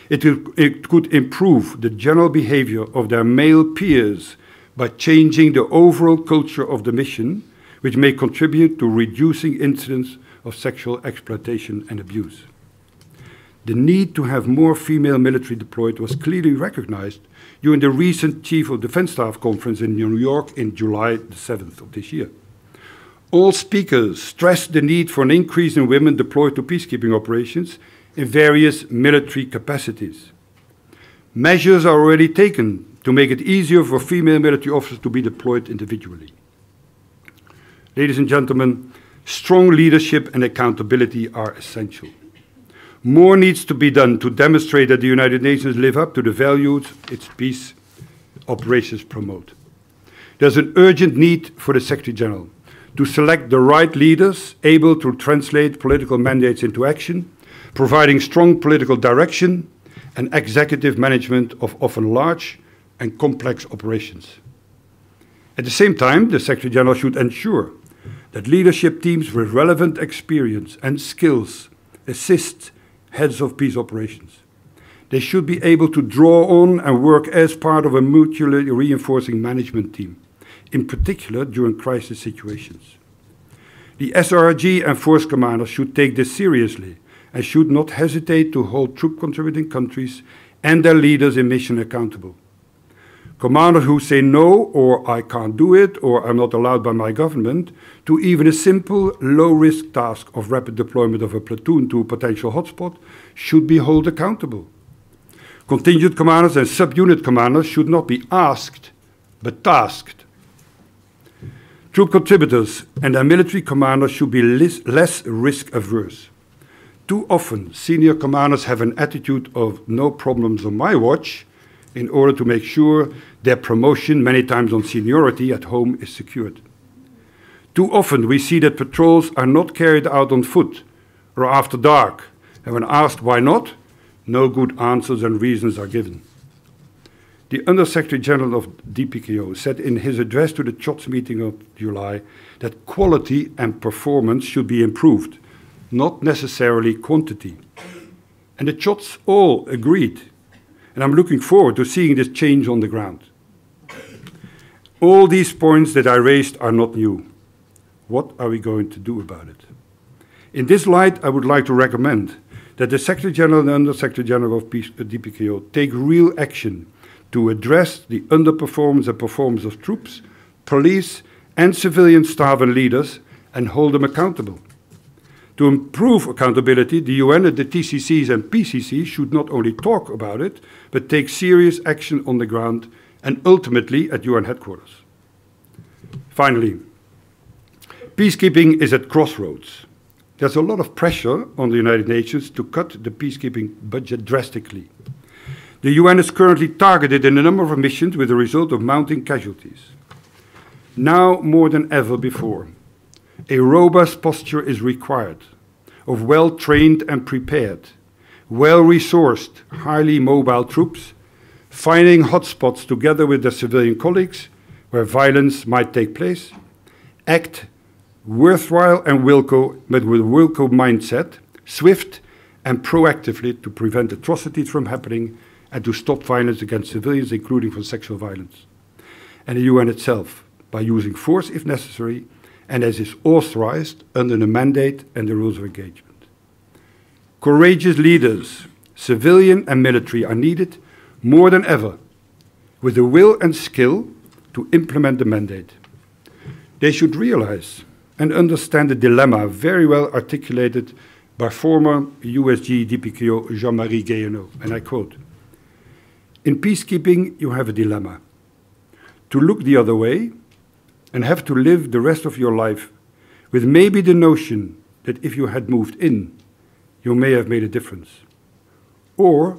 It could improve the general behavior of their male peers by changing the overall culture of the mission, which may contribute to reducing incidents of sexual exploitation and abuse. The need to have more female military deployed was clearly recognized during the recent Chief of Defense Staff conference in New York in July the 7th of this year. All speakers stressed the need for an increase in women deployed to peacekeeping operations in various military capacities. Measures are already taken to make it easier for female military officers to be deployed individually. Ladies and gentlemen, strong leadership and accountability are essential. More needs to be done to demonstrate that the United Nations live up to the values its peace operations promote. There's an urgent need for the Secretary General to select the right leaders able to translate political mandates into action, providing strong political direction and executive management of often large and complex operations. At the same time, the Secretary General should ensure that leadership teams with relevant experience and skills assist heads of peace operations. They should be able to draw on and work as part of a mutually reinforcing management team, in particular during crisis situations. The SRSG and force commanders should take this seriously and should not hesitate to hold troop contributing countries and their leaders in mission accountable. Commanders who say no, or I can't do it, or I'm not allowed by my government, to even a simple, low-risk task of rapid deployment of a platoon to a potential hotspot should be held accountable. Contingent commanders and subunit commanders should not be asked, but tasked. Troop contributors and their military commanders should be less risk-averse. Too often, senior commanders have an attitude of no problems on my watch, in order to make sure their promotion, many times on seniority, at home is secured. Too often we see that patrols are not carried out on foot or after dark, and when asked why not, no good answers and reasons are given. The Under-Secretary General of DPKO said in his address to the CHOTS meeting of July that quality and performance should be improved, not necessarily quantity. And the CHOTS all agreed. And I'm looking forward to seeing this change on the ground. All these points that I raised are not new. What are we going to do about it? In this light, I would like to recommend that the Secretary General and Under-Secretary General of DPKO take real action to address the underperformance and performance of troops, police, and civilian staff and leaders and hold them accountable. To improve accountability, the UN and the TCCs and PCCs should not only talk about it, but take serious action on the ground and ultimately at UN headquarters. Finally, peacekeeping is at crossroads. There's a lot of pressure on the United Nations to cut the peacekeeping budget drastically. The UN is currently targeted in a number of missions with the result of mounting casualties. Now more than ever before, a robust posture is required of well-trained and prepared, well-resourced, highly mobile troops, finding hotspots together with their civilian colleagues where violence might take place, act worthwhile and with Wilco mindset, swift and proactively to prevent atrocities from happening and to stop violence against civilians, including for sexual violence. And the UN itself, by using force if necessary, and as is authorized under the mandate and the rules of engagement. Courageous leaders, civilian and military, are needed more than ever, with the will and skill to implement the mandate. They should realize and understand the dilemma very well articulated by former USG DPKO Jean-Marie Guéhenno, and I quote, "In peacekeeping, you have a dilemma. To look the other way and have to live the rest of your life with maybe the notion that if you had moved in, you may have made a difference. Or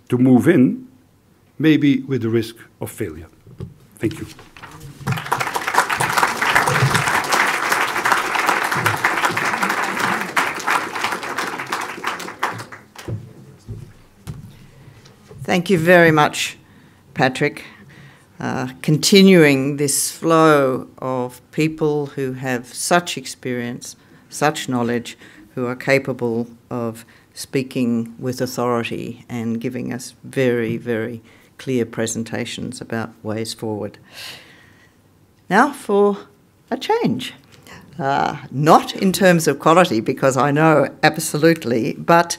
to move in, maybe with the risk of failure." Thank you. Thank you very much, Patrick. Continuing this flow of people who have such experience, such knowledge, who are capable of speaking with authority and giving us very, very clear presentations about ways forward. Now for a change. Not in terms of quality, because I know absolutely, but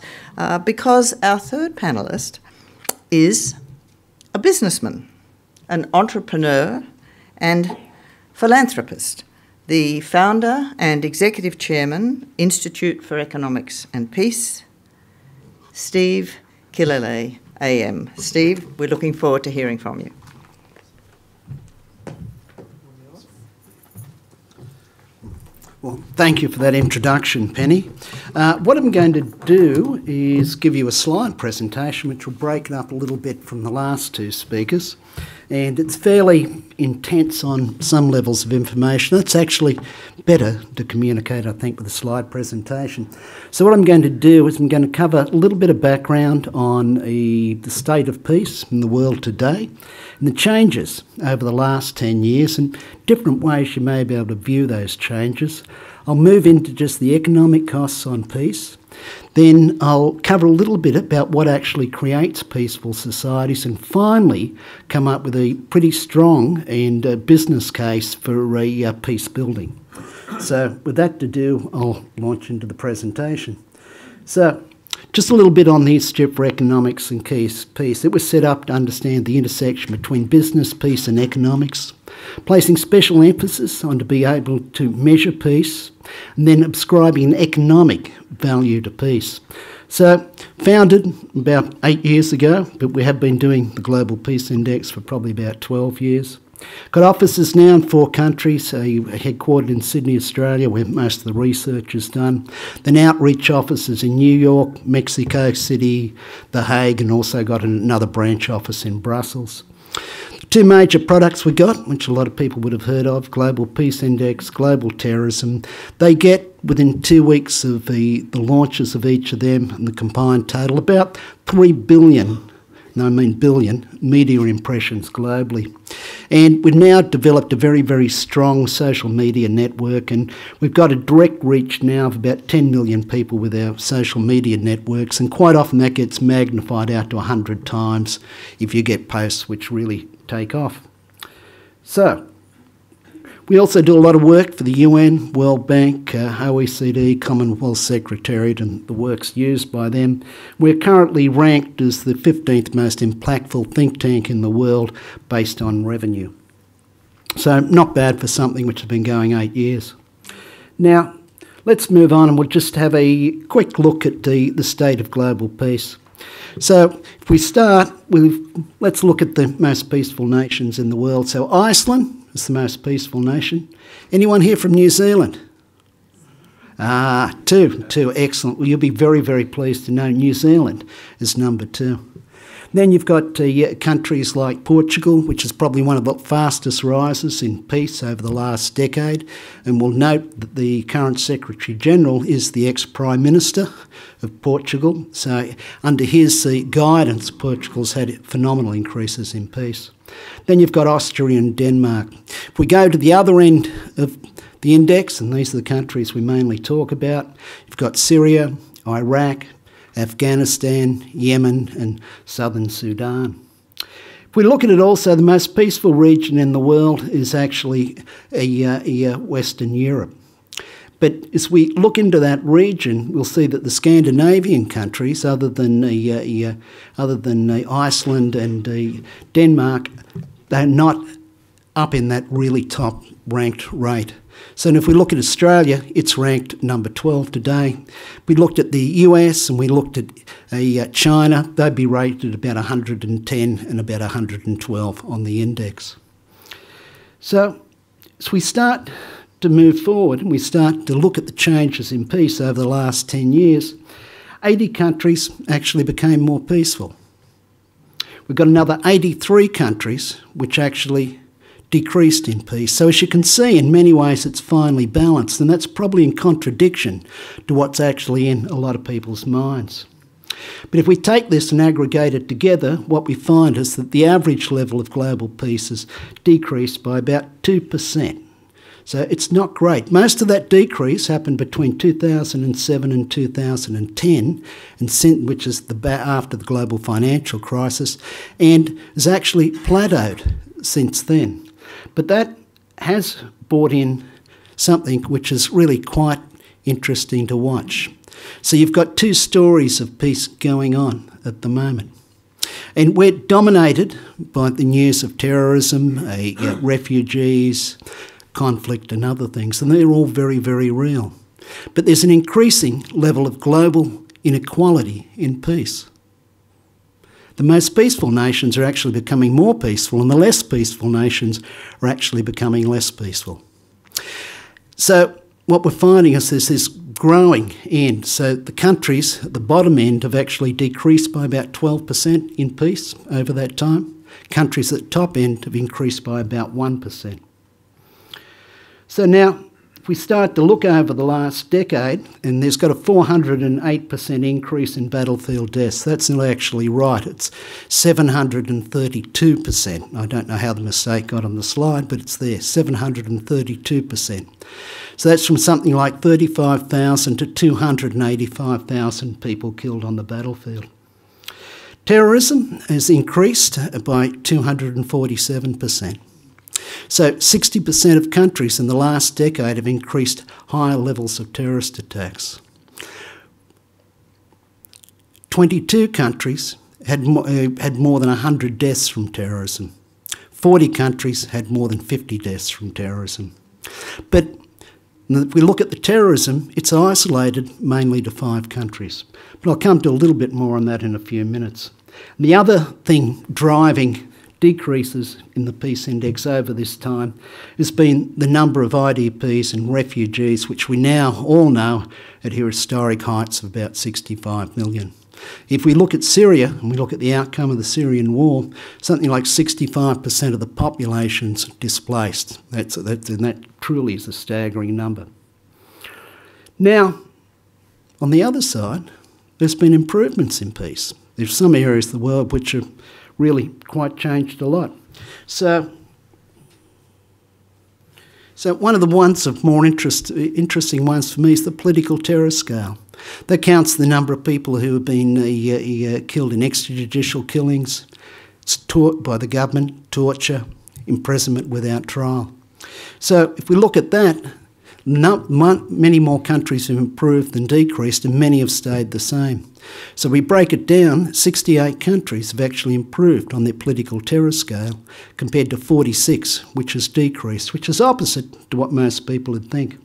because our third panellist is a businessman, an entrepreneur and philanthropist, the founder and executive chairman, Institute for Economics and Peace, Steve Killelea, AM. Steve, we're looking forward to hearing from you. Well, Thank you for that introduction, Penny. What I'm going to do is give you a slide presentation which will break it up a little bit from the last two speakers. And it's fairly intense on some levels of information. It's actually better to communicate, I think, with a slide presentation. So what I'm going to do is I'm going to cover a little bit of background on the state of peace in the world today and the changes over the last 10 years and different ways you may be able to view those changes. I'll move into just the economic costs on peace. Then I'll cover a little bit about what actually creates peaceful societies and finally come up with a pretty strong and business case for peace building. So with that to do, I'll launch into the presentation. So just a little bit on the Institute for Economics and Peace. It was set up to understand the intersection between business, peace and economics, placing special emphasis on to be able to measure peace and then ascribing an economic value to peace. So founded about 8 years ago, but we have been doing the Global Peace Index for probably about 12 years. Got offices now in 4 countries, headquartered in Sydney, Australia, where most of the research is done. Then outreach offices in New York, Mexico City, The Hague, and also got another branch office in Brussels. The 2 major products we got, which a lot of people would have heard of, Global Peace Index, Global Terrorism, they get within 2 weeks of the launches of each of them and the combined total about 3 billion, no, I mean billion, media impressions globally. And we've now developed a very, very strong social media network, and we've got a direct reach now of about 10 million people with our social media networks, and quite often that gets magnified out to 100 times if you get posts which really take off. So, we also do a lot of work for the UN, World Bank, OECD, Commonwealth Secretariat and the works used by them. We're currently ranked as the 15th most impactful think tank in the world based on revenue. So not bad for something which has been going 8 years. Now, let's move on and we'll just have a quick look at the state of global peace. So if we start with, let's look at the most peaceful nations in the world. So Iceland is the most peaceful nation. Anyone here from New Zealand? Two, excellent. Well, you'll be very, very pleased to know New Zealand is number 2. Then you've got countries like Portugal, which is probably one of the fastest risers in peace over the last decade. And we'll note that the current Secretary-General is the ex-Prime Minister of Portugal. So under his guidance, Portugal's had phenomenal increases in peace. Then you've got Austria and Denmark. If we go to the other end of the index, and these are the countries we mainly talk about, you've got Syria, Iraq, Afghanistan, Yemen and southern Sudan. If we look at it also, the most peaceful region in the world is actually Western Europe. But as we look into that region, we'll see that the Scandinavian countries, other than Iceland and Denmark, they're not up in that really top ranked rate. So if we look at Australia, it's ranked number 12 today. We looked at the US and we looked at China, they'd be rated about 110 and about 112 on the index. So as we start to move forward and we start to look at the changes in peace over the last 10 years, 80 countries actually became more peaceful. We've got another 83 countries which actually decreased in peace. So as you can see, in many ways it's finely balanced, and that's probably in contradiction to what's actually in a lot of people's minds. But if we take this and aggregate it together, what we find is that the average level of global peace has decreased by about 2%. So it's not great. Most of that decrease happened between 2007 and 2010, which is after the global financial crisis, and has actually plateaued since then. But that has brought in something which is really quite interesting to watch. So you've got 2 stories of peace going on at the moment. And we're dominated by the news of terrorism, refugees, conflict and other things, and they're all very, very real. But there's an increasing level of global inequality in peace. The most peaceful nations are actually becoming more peaceful, and the less peaceful nations are actually becoming less peaceful. So what we're finding is there's this growing end. So the countries at the bottom end have actually decreased by about 12% in peace over that time. Countries at the top end have increased by about 1%. So now, if we start to look over the last decade, and there's got a 408% increase in battlefield deaths. That's not actually right. It's 732%. I don't know how the mistake got on the slide, but it's there, 732%. So that's from something like 35,000 to 285,000 people killed on the battlefield. Terrorism has increased by 247%. So 60% of countries in the last decade have increased higher levels of terrorist attacks. 22 countries had more than 100 deaths from terrorism. 40 countries had more than 50 deaths from terrorism. But if we look at the terrorism, it's isolated mainly to 5 countries. But I'll come to a little bit more on that in a few minutes. And the other thing driving decreases in the Peace Index over this time has been the number of IDPs and refugees, which we now all know at historic heights of about 65 million. If we look at Syria and we look at the outcome of the Syrian war, something like 65% of the population's displaced. And that truly is a staggering number. Now, on the other side, there's been improvements in peace. There's some areas of the world which have really quite changed a lot. So one of the ones of more interesting ones for me is the political terror scale. That counts the number of people who have been killed in extrajudicial killings, taught by the government, torture, imprisonment without trial. So if we look at that, many more countries have improved than decreased, and many have stayed the same. So we break it down, 68 countries have actually improved on their political terror scale compared to 46, which has decreased, which is opposite to what most people would think.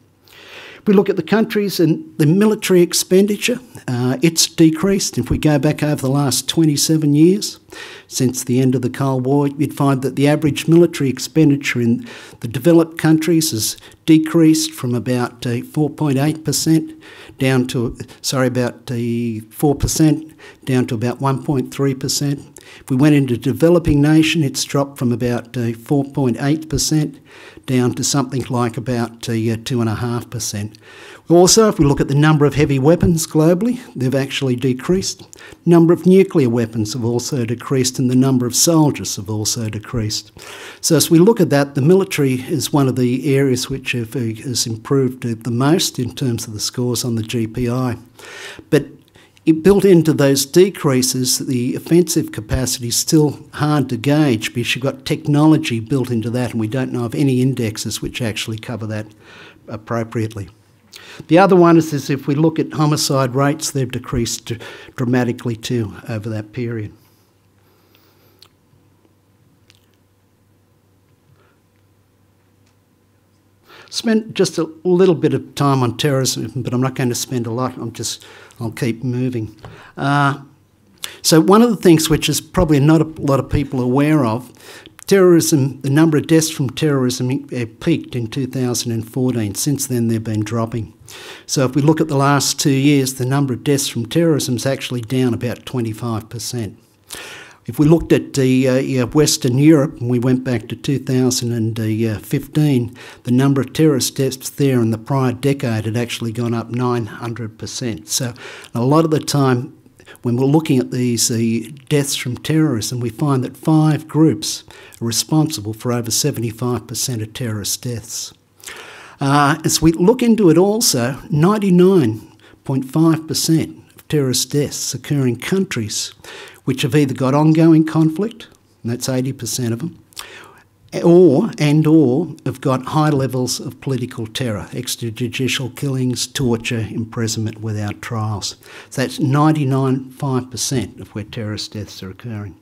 If we look at the countries and the military expenditure, it's decreased. If we go back over the last 27 years, since the end of the Cold War, you'd find that the average military expenditure in the developed countries has decreased from about 4.8% down to, about 4% down to about 1.3%. If we went into developing nation, it's dropped from about 4.8% down to something like about 2.5%. Also, if we look at the number of heavy weapons globally, they've actually decreased. Number of nuclear weapons have also decreased, and the number of soldiers have also decreased. So as we look at that, the military is one of the areas which has improved the most in terms of the scores on the GPI. But it built into those decreases, the offensive capacity is still hard to gauge because you've got technology built into that, and we don't know of any indexes which actually cover that appropriately. The other one is if we look at homicide rates, they've decreased dramatically too over that period. Spent just a little bit of time on terrorism, but I'm not going to spend a lot. I'll keep moving. So one of the things which is probably not a lot of people aware of, terrorism, the number of deaths from terrorism peaked in 2014. Since then, they've been dropping. So if we look at the last 2 years, the number of deaths from terrorism is actually down about 25%. If we looked at Western Europe and we went back to 2015, the number of terrorist deaths there in the prior decade had actually gone up 900%. So a lot of the time when we're looking at these deaths from terrorism, we find that 5 groups are responsible for over 75% of terrorist deaths. As we look into it also, 99.5% of terrorist deaths occur in countries which have either got ongoing conflict, and that's 80% of them, or have got high levels of political terror, extrajudicial killings, torture, imprisonment without trials. So that's 99.5% of where terrorist deaths are occurring.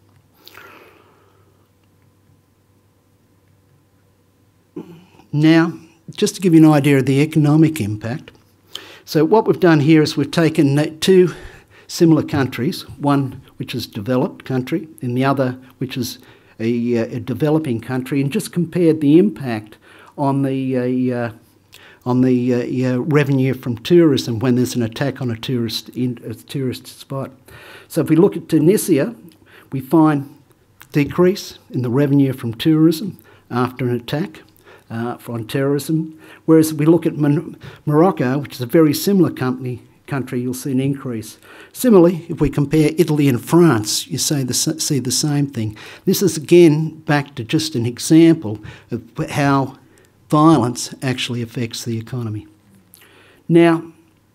Now, just to give you an idea of the economic impact, so what we've done here is we've taken 2 similar countries, one which is a developed country and the other which is a developing country, and just compared the impact on the on the revenue from tourism when there's an attack on a tourist spot. So if we look at Tunisia, we find decrease in the revenue from tourism after an attack on terrorism. Whereas if we look at Morocco, which is a very similar country, you'll see an increase. Similarly, if we compare Italy and France, you see the same thing. This is again back to just an example of how violence actually affects the economy. Now,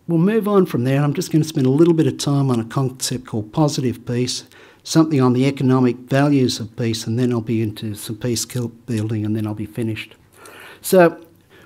we'll move on from there. I'm just going to spend a little bit of time on a concept called positive peace, something on the economic values of peace, and then I'll be into some peace building, and then I'll be finished. So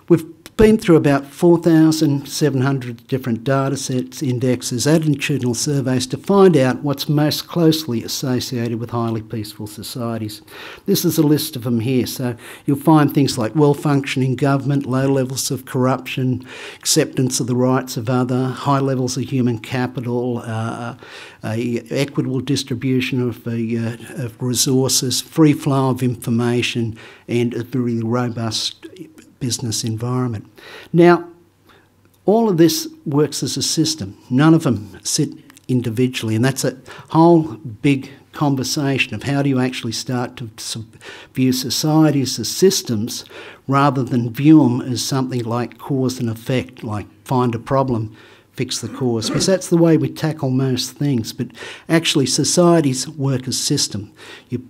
we've been through about 4,700 different data sets, indexes, attitudinal surveys to find out what's most closely associated with highly peaceful societies. This is a list of them here. So you'll find things like well-functioning government, low levels of corruption, acceptance of the rights of other, high levels of human capital, equitable distribution of resources, free flow of information, and a very robust business environment. Now, all of this works as a system. None of them sit individually, and that's a whole big conversation of how do you actually start to view societies as systems rather than view them as something like cause and effect, like find a problem, fix the cause, because that's the way we tackle most things. But actually societies work as system. You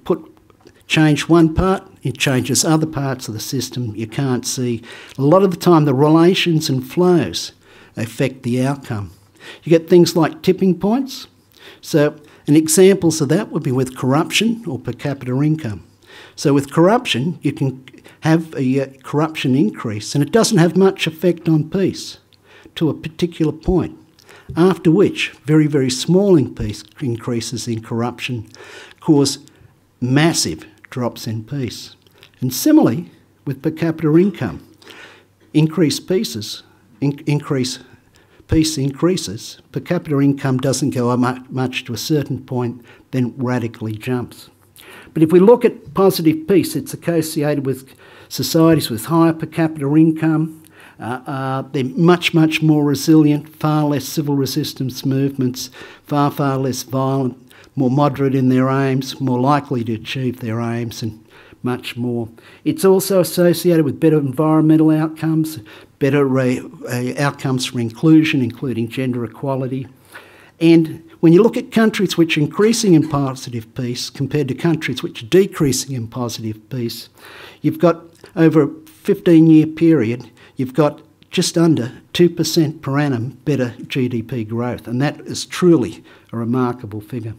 change one part, it changes other parts of the system you can't see. A lot of the time the relations and flows affect the outcome. You get things like tipping points. So, and examples of that would be with corruption or per capita income. So with corruption, you can have a corruption increase, and it doesn't have much effect on peace to a particular point, after which very, very small increases in corruption cause massive drops in peace. And similarly, with per capita income, peace increases, per capita income doesn't go up much to a certain point, then radically jumps. But if we look at positive peace, it's associated with societies with higher per capita income. They're much, much more resilient, far less civil resistance movements, far, far less violent, more moderate in their aims, more likely to achieve their aims, and much more. It's also associated with better environmental outcomes, better outcomes for inclusion, including gender equality. And when you look at countries which are increasing in positive peace compared to countries which are decreasing in positive peace, you've got over a 15-year period, you've got just under 2% per annum better GDP growth, and that is truly a remarkable figure.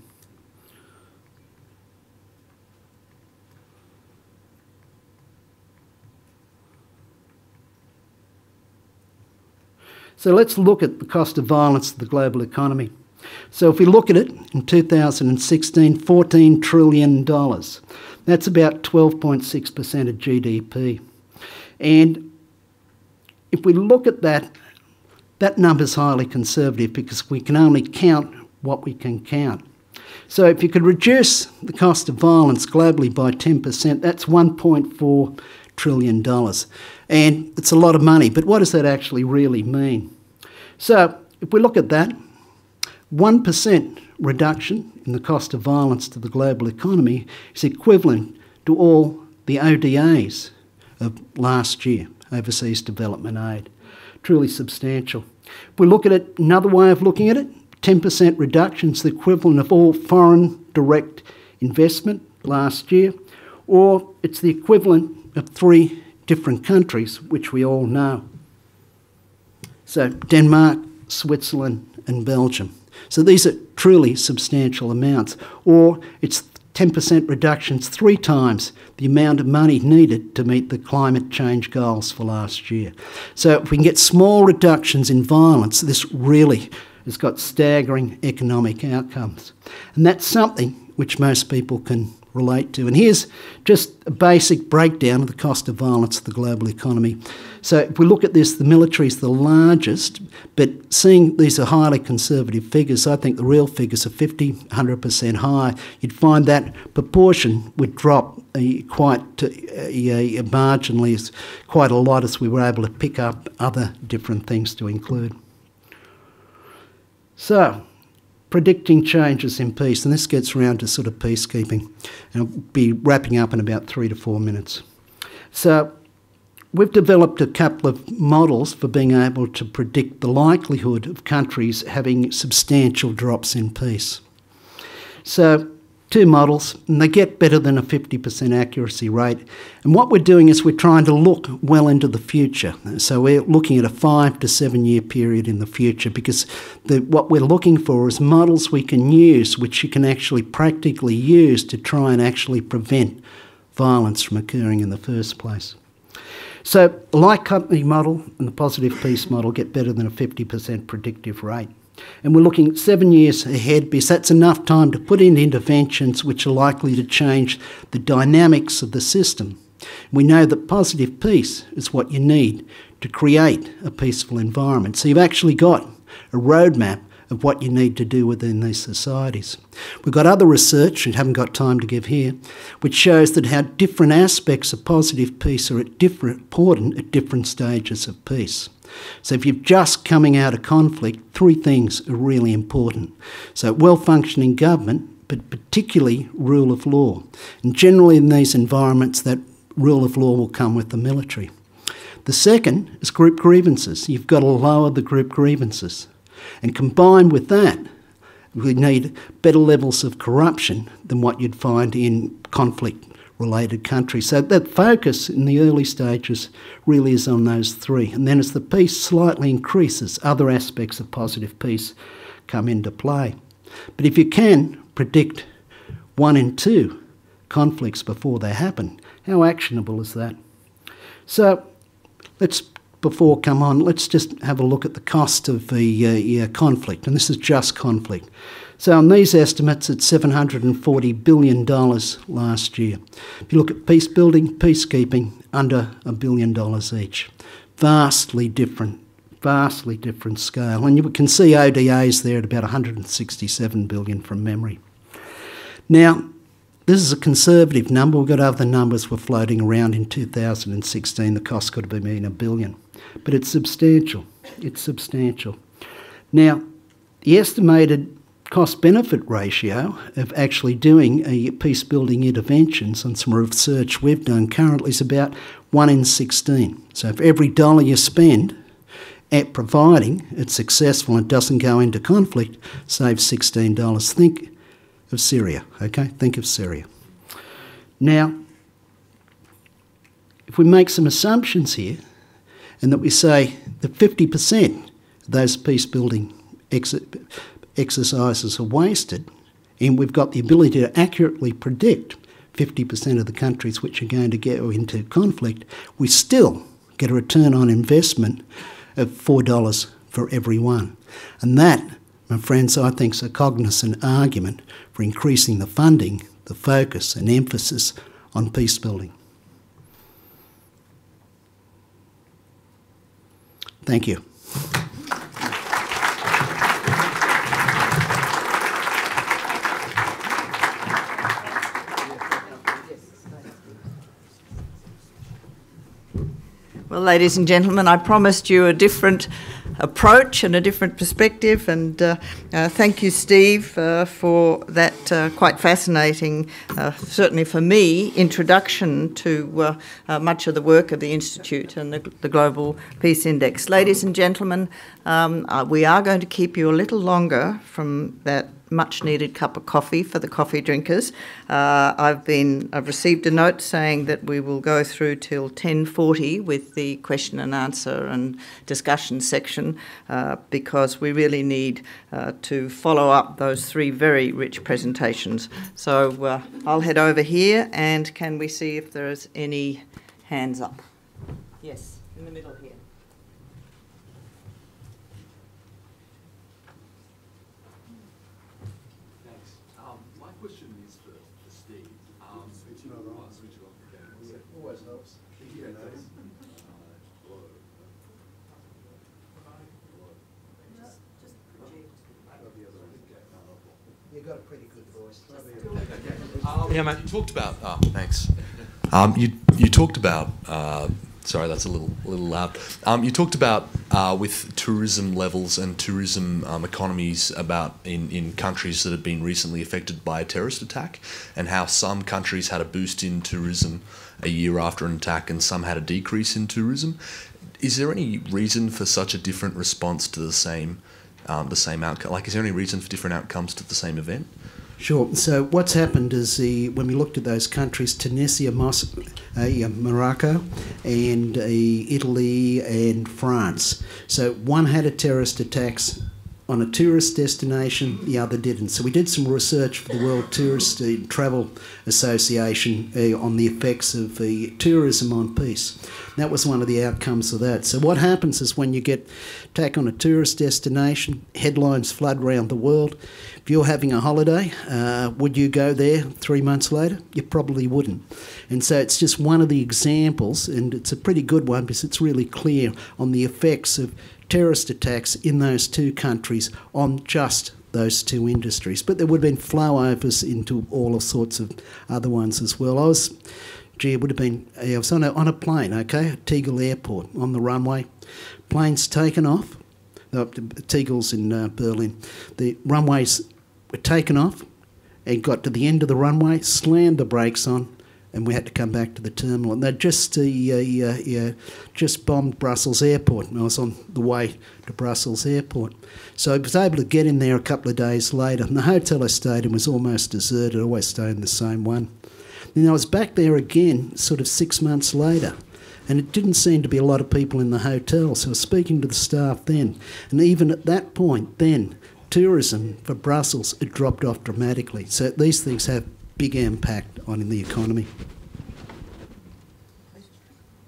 So let's look at the cost of violence to the global economy. So if we look at it, in 2016, $14 trillion. That's about 12.6% of GDP. And if we look at that, that number's highly conservative because we can only count what we can count. So if you could reduce the cost of violence globally by 10%, that's $1.4 trillion. And it's a lot of money, but what does that actually really mean? So if we look at that, 1% reduction in the cost of violence to the global economy is equivalent to all the ODAs of last year, overseas development aid. Truly substantial. If we look at it, another way of looking at it, 10% reduction is the equivalent of all foreign direct investment last year, or it's the equivalent of 3 different countries, which we all know. So Denmark, Switzerland and Belgium. So these are truly substantial amounts. Or it's 10% reductions 3 times the amount of money needed to meet the climate change goals for last year. So if we can get small reductions in violence, this really has got staggering economic outcomes. And that's something which most people can relate to. And here's just a basic breakdown of the cost of violence to the global economy. So if we look at this, the military is the largest, but seeing these are highly conservative figures, I think the real figures are 50, 100% higher. You'd find that proportion would drop quite marginally, quite a lot, as we were able to pick up other different things to include. So, predicting changes in peace, and this gets around to sort of peacekeeping, and I'll be wrapping up in about 3 to 4 minutes. So we've developed a couple of models for being able to predict the likelihood of countries having substantial drops in peace. So 2 models, and they get better than a 50% accuracy rate. And what we're doing is we're trying to look well into the future. So we're looking at a 5 to 7 year period in the future, because what we're looking for is models we can use, which you can actually practically use to try and actually prevent violence from occurring in the first place. So the like company model and the positive peace model get better than a 50% predictive rate. And we're looking 7 years ahead, because that's enough time to put in interventions which are likely to change the dynamics of the system. We know that positive peace is what you need to create a peaceful environment. So you've actually got a roadmap of what you need to do within these societies. We've got other research, we haven't got time to give here, which shows that how different aspects of positive peace are important at different stages of peace. So if you're just coming out of conflict, 3 things are really important. So well-functioning government, but particularly rule of law. And generally in these environments, that rule of law will come with the military. The second is group grievances. You've got to lower the group grievances. And combined with that, we need better levels of corruption than what you'd find in conflict-related countries. So that focus in the early stages really is on those 3. And then as the peace slightly increases, other aspects of positive peace come into play. But if you can predict 1 in 2 conflicts before they happen, how actionable is that? So let's just have a look at the cost of the conflict, and this is just conflict. So on these estimates, it's $740 billion last year. If you look at peacebuilding, peacekeeping, under $1 billion each. Vastly different scale. And you can see ODAs there at about $167 billion from memory. Now, this is a conservative number. We've got other numbers were floating around in 2016. The cost could have been $1 billion. But it's substantial. It's substantial. Now, the estimated cost-benefit ratio of actually doing peace-building interventions on some research we've done currently is about 1 in 16. So for every dollar you spend at providing it's successful and doesn't go into conflict, saves $16. Think of Syria, okay? Think of Syria. Now, if we make some assumptions here, and that we say that 50% of those peace-building exercises are wasted, and we've got the ability to accurately predict 50% of the countries which are going to go into conflict, we still get a return on investment of $4 for every one. And that, my friends, I think is a cognizant argument for increasing the funding, the focus and emphasis on peace building. Thank you. Well, ladies and gentlemen, I promised you a different approach and a different perspective, and thank you, Steve, for that quite fascinating, certainly for me, introduction to much of the work of the Institute and the Global Peace Index. Ladies and gentlemen, we are going to keep you a little longer from that much-needed cup of coffee for the coffee drinkers. I've received a note saying that we will go through till 10:40 with the question and answer and discussion section because we really need to follow up those 3 very rich presentations. So I'll head over here, and can we see if there's any hands up? Yes, in the middle here. question is for Steve. Switch it off again. Always helps. You've got a pretty good voice. Yeah, mate. You talked about. Thanks. You talked about. Sorry, that's a little loud. You talked about with tourism levels and tourism economies about in countries that have been recently affected by a terrorist attack, and how some countries had a boost in tourism a year after an attack, and some had a decrease in tourism. Is there any reason for such a different response to the same outcome? Like, is there any reason for different outcomes to the same event? Sure. So what's happened is when we looked at those countries, Tunisia, Morocco, and Italy and France. So one had a terrorist attacks on a tourist destination, the other didn't. So we did some research for the World Tourist Travel Association on the effects of tourism on peace. That was one of the outcomes of that. So what happens is when you get attack on a tourist destination, headlines flood around the world. If you're having a holiday, would you go there 3 months later? You probably wouldn't. And so it's just one of the examples, and it's a pretty good one because it's really clear on the effects of terrorist attacks in those two countries on just those two industries. But there would have been flow-overs into all sorts of other ones as well. I was on a plane, okay, at Tegel Airport on the runway. Plane's taken off. Tegel's in Berlin. The runways were taken off and got to the end of the runway, slammed the brakes on, and we had to come back to the terminal. And they'd just bombed Brussels Airport, and I was on the way to Brussels Airport. So I was able to get in there a couple of days later, and the hotel I stayed in was almost deserted. I always stayed in the same one. Then I was back there again sort of 6 months later, and it didn't seem to be a lot of people in the hotel, so I was speaking to the staff then. And even at that point then, tourism for Brussels had dropped off dramatically. So these things have big impact on the economy.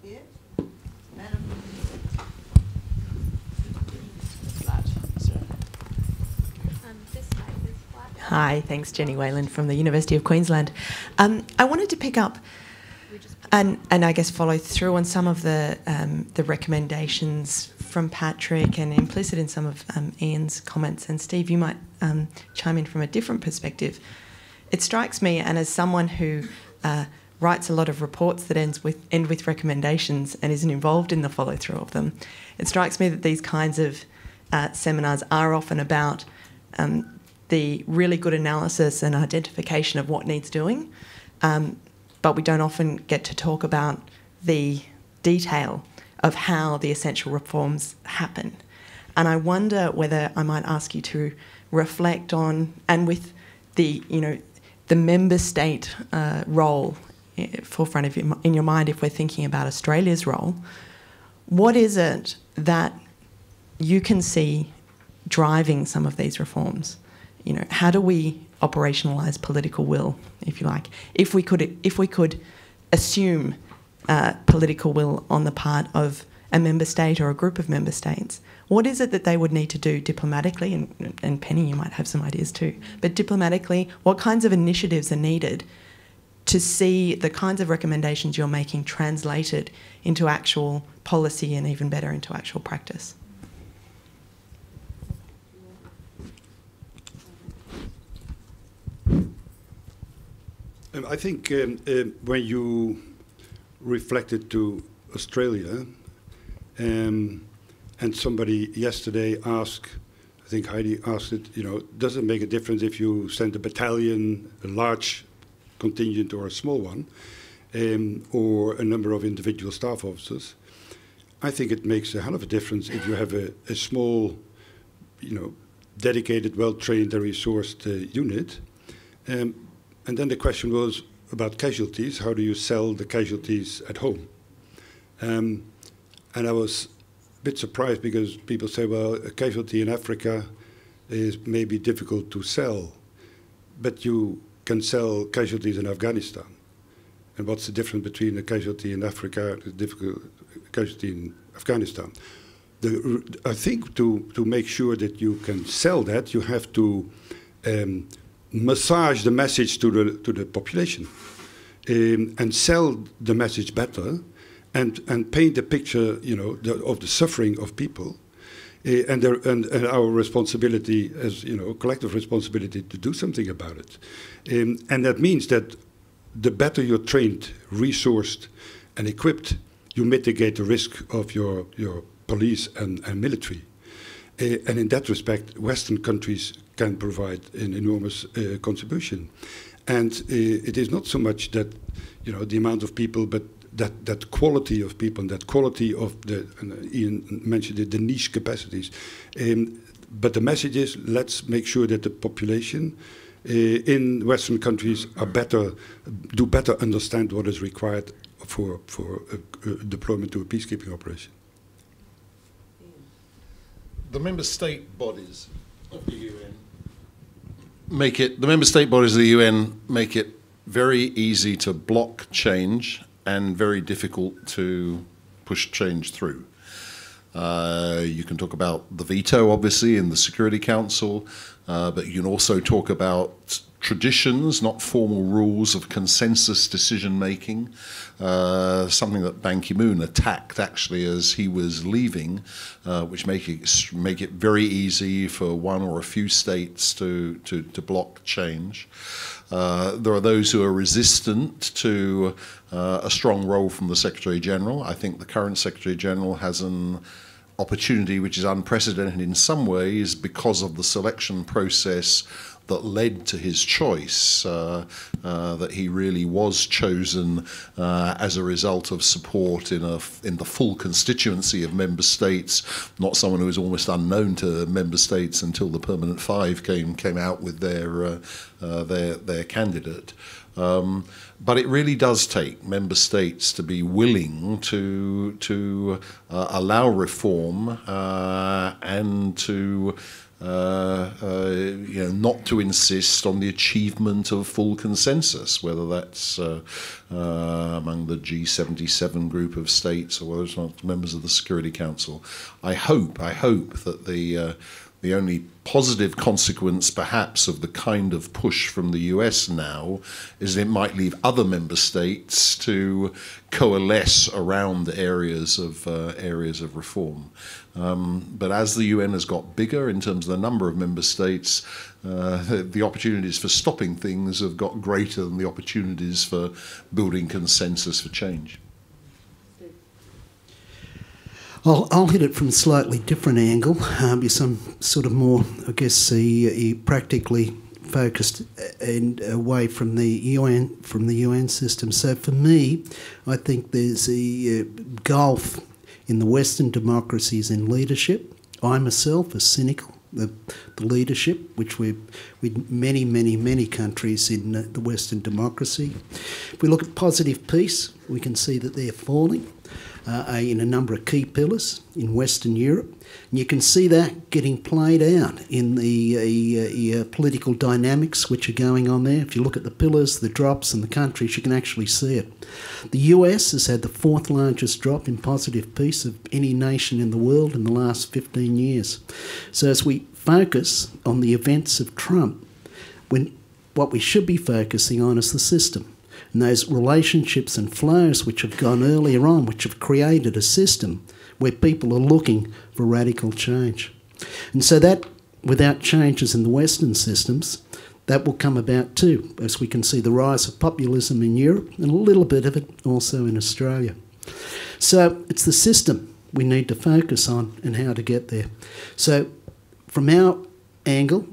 Yeah, Madam. Hi, thanks, Jenny Whalen from the University of Queensland. I wanted to pick up and I guess follow through on some of the recommendations from Patrick and implicit in some of Ian's comments. And Steve, you might chime in from a different perspective. It strikes me, and as someone who writes a lot of reports that end with recommendations and isn't involved in the follow-through of them, it strikes me that these kinds of seminars are often about the really good analysis and identification of what needs doing, but we don't often get to talk about the detail of how the essential reforms happen. And I wonder whether I might ask you to reflect on, and with the member state role forefront of in your mind, if we're thinking about Australia's role, what is it that you can see driving some of these reforms? How do we operationalise political will, if you like? If we could assume political will on the part of a member state or a group of member states, what is it that they would need to do diplomatically? And Penny, you might have some ideas too. But diplomatically, what kinds of initiatives are needed to see the kinds of recommendations you're making translated into actual policy and even better into actual practice? I think when you reflected to Australia, and somebody yesterday asked, I think Heidi asked it, does it make a difference if you send a battalion, a large contingent or a small one, or a number of individual staff officers? I think it makes a hell of a difference if you have a small, dedicated, well-trained and resourced unit. And then the question was about casualties. How do you sell the casualties at home? And I was a bit surprised because people say, well, a casualty in Africa is maybe difficult to sell, but you can sell casualties in Afghanistan. And what's the difference between a casualty in Africa and a difficult casualty in Afghanistan? I think to make sure that you can sell that, you have to massage the message to the population and sell the message better and paint a picture, you know, of the suffering of people and our responsibility as, you know, collective responsibility to do something about it. And that means that the better you're trained, resourced, and equipped, you mitigate the risk of your police and military. And in that respect, Western countries can provide an enormous contribution. And it is not so much that, you know, the amount of people, but that quality of people and that quality of the, and Ian mentioned it, the niche capacities. But the message is, let's make sure that the population in Western countries are do better understand what is required for deployment to a peacekeeping operation. The member state bodies of the UN make it very easy to block change and very difficult to push change through. You can talk about the veto, obviously, in the Security Council, but you can also talk about traditions, not formal rules of consensus decision-making, something that Ban Ki-moon attacked, actually, as he was leaving, which make it very easy for one or a few states to block change. There are those who are resistant to a strong role from the Secretary-General. I think the current Secretary-General has an opportunity which is unprecedented in some ways because of the selection process that led to his choice, that he really was chosen as a result of support in the full constituency of member states, not someone who was almost unknown to member states until the Permanent Five came out with their candidate. But it really does take member states to be willing to allow reform and to not to insist on the achievement of full consensus, whether that's among the G77 group of states or whether it's not members of the Security Council. I hope that the only positive consequence, perhaps, of the kind of push from the US now is it might leave other member states to coalesce around areas of reform. But as the UN has got bigger in terms of the number of member states, the opportunities for stopping things have got greater than the opportunities for building consensus for change. I'll hit it from a slightly different angle, because I'm sort of more, I guess, practically focused and away from the UN system. So for me, I think there's a gulf in the Western democracies in leadership. I myself are cynical. The leadership, which with many countries in the Western democracy. If we look at positive peace, we can see that they're falling in a number of key pillars in Western Europe. And you can see that getting played out in the political dynamics which are going on there. If you look at the pillars, the drops and the countries, you can actually see it. The US has had the 4th largest drop in positive peace of any nation in the world in the last 15 years. So as we focus on the events of Trump, what we should be focusing on is the system. And those relationships and flows which have gone earlier on, which have created a system where people are looking for radical change. And so that, without changes in the Western systems, that will come about too, as we can see the rise of populism in Europe and a little bit of it also in Australia. So it's the system we need to focus on and how to get there. So from our angle,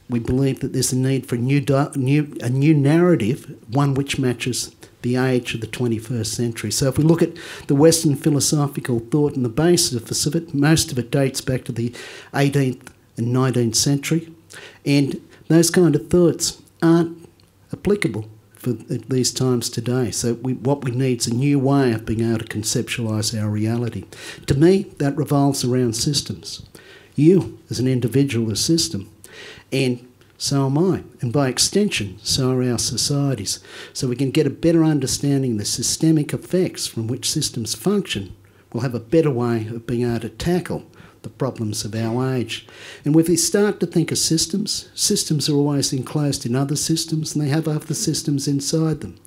we believe that there's a need for a new narrative, one which matches the age of the 21st century. So if we look at the Western philosophical thought and the basis of it, most of it dates back to the 18th and 19th century, and those kind of thoughts aren't applicable for these times today. So what we need is a new way of being able to conceptualise our reality. To me, that revolves around systems. You, as an individual, are a system. And so am I. And by extension, so are our societies. So we can get a better understanding of the systemic effects from which systems function. We'll have a better way of being able to tackle the problems of our age. And if we start to think of systems, systems are always enclosed in other systems, and they have other systems inside them.